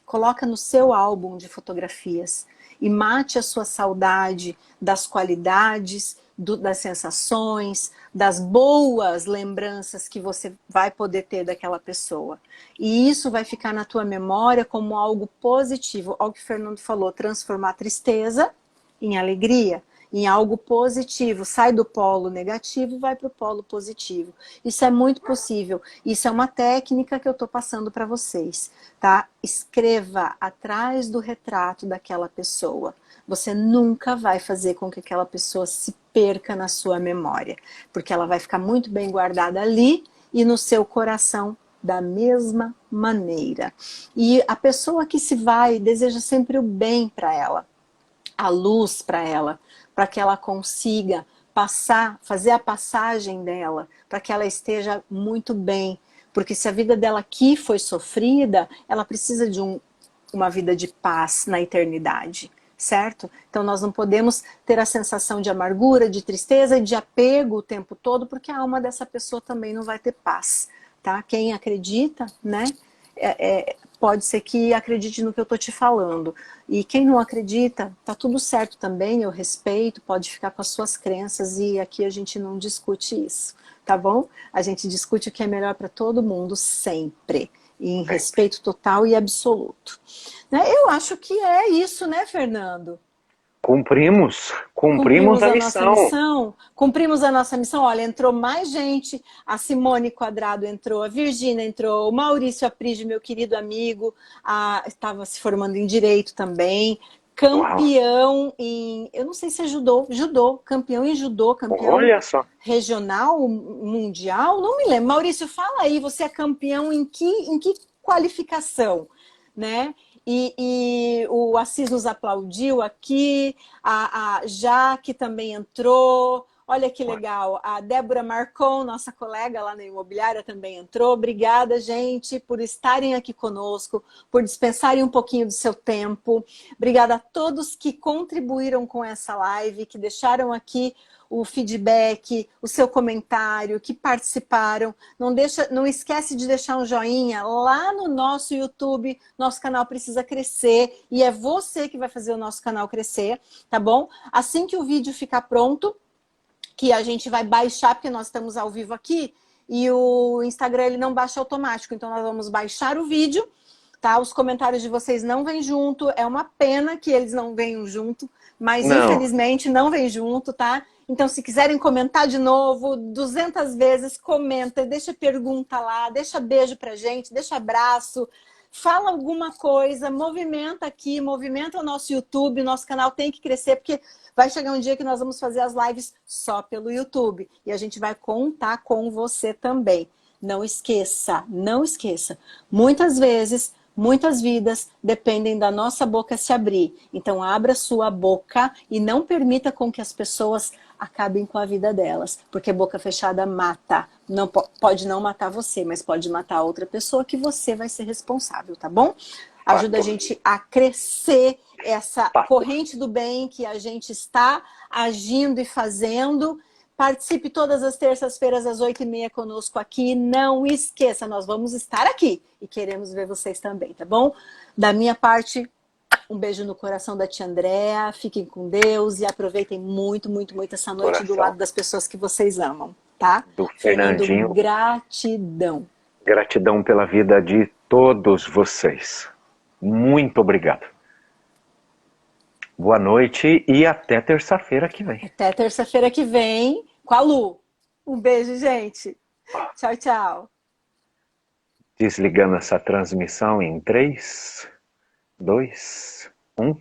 Coloca no seu álbum de fotografias e mate a sua saudade das qualidades, das sensações, das boas lembranças que você vai poder ter daquela pessoa. E isso vai ficar na tua memória como algo positivo. Olha o que o Fernando falou, transformar tristeza em alegria, em algo positivo. Sai do polo negativo e vai para o polo positivo. Isso é muito possível. Isso é uma técnica que eu estou passando para vocês, tá? Escreva atrás do retrato daquela pessoa. Você nunca vai fazer com que aquela pessoa se perca na sua memória, porque ela vai ficar muito bem guardada ali e no seu coração da mesma maneira. E a pessoa que se vai deseja sempre o bem para ela, a luz para que ela consiga passar, fazer a passagem dela, para que ela esteja muito bem, Porque se a vida dela aqui foi sofrida, ela precisa de uma vida de paz na eternidade, certo? Então nós não podemos ter a sensação de amargura, de tristeza, de apego o tempo todo, porque a alma dessa pessoa também não vai ter paz, tá? Quem acredita, né? Pode ser que acredite no que eu tô te falando. E quem não acredita, tá tudo certo também, eu respeito, pode ficar com as suas crenças e aqui a gente não discute isso, tá bom? A gente discute o que é melhor para todo mundo sempre, e em respeito total e absoluto. Né? Eu acho que é isso, né, Fernando? Cumprimos Cumprimos a a nossa missão. missão? Cumprimos a nossa missão. Olha, entrou mais gente. A Simone Quadrado entrou, a Virgínia entrou, o Maurício Aprigi, meu querido amigo, estava se formando em Direito também. Uau, Campeão em... Eu não sei se é judô. Campeão em judô, campeão olha só. regional, mundial. Não me lembro. Maurício, fala aí, você é campeão em que qualificação? Né? E o Assis nos aplaudiu aqui, a Jaque também entrou, olha que legal, a Débora Marcon, nossa colega lá na imobiliária, também entrou. Obrigada, gente, por estarem aqui conosco, por dispensarem um pouquinho do seu tempo. Obrigada a todos que contribuíram com essa live, que deixaram aqui o feedback, o seu comentário, que participaram. Não esquece de deixar um joinha lá no nosso YouTube. Nosso canal precisa crescer e é você que vai fazer o nosso canal crescer, tá bom? Assim que o vídeo ficar pronto, que a gente vai baixar, porque nós estamos ao vivo aqui, e o Instagram ele não baixa automático, então nós vamos baixar o vídeo, tá? Os comentários de vocês não vêm junto, é uma pena que eles não venham junto, mas Não, infelizmente não vem junto, tá? Então se quiserem comentar de novo, 200 vezes, comenta, deixa pergunta lá, deixa beijo pra gente, deixa abraço, fala alguma coisa, movimenta aqui, movimenta o nosso YouTube, nosso canal tem que crescer, porque vai chegar um dia que nós vamos fazer as lives só pelo YouTube. E a gente vai contar com você também. Não esqueça, não esqueça. Muitas vezes, muitas vidas dependem da nossa boca se abrir. Então abra sua boca e não permita com que as pessoas acabem com a vida delas. Porque boca fechada mata. Não pode não matar você, mas pode matar outra pessoa que você vai ser responsável, tá bom? Ajuda a fato, gente a crescer essa fato. corrente do bem que a gente está agindo e fazendo. Participe todas as terças-feiras às 8h30 conosco aqui. Não esqueça, nós vamos estar aqui e queremos ver vocês também, tá bom? Da minha parte, um beijo no coração da tia Andréa. Fiquem com Deus e aproveitem muito, muito, muito essa noite do Coração lado das pessoas que vocês amam, tá? do Fernando, Fernandinho. gratidão. Gratidão pela vida de todos vocês. Muito obrigado. Boa noite e até terça-feira que vem. Até terça-feira que vem com a Lu. Um beijo, gente. Tchau, tchau. Desligando essa transmissão em 3, 2, 1.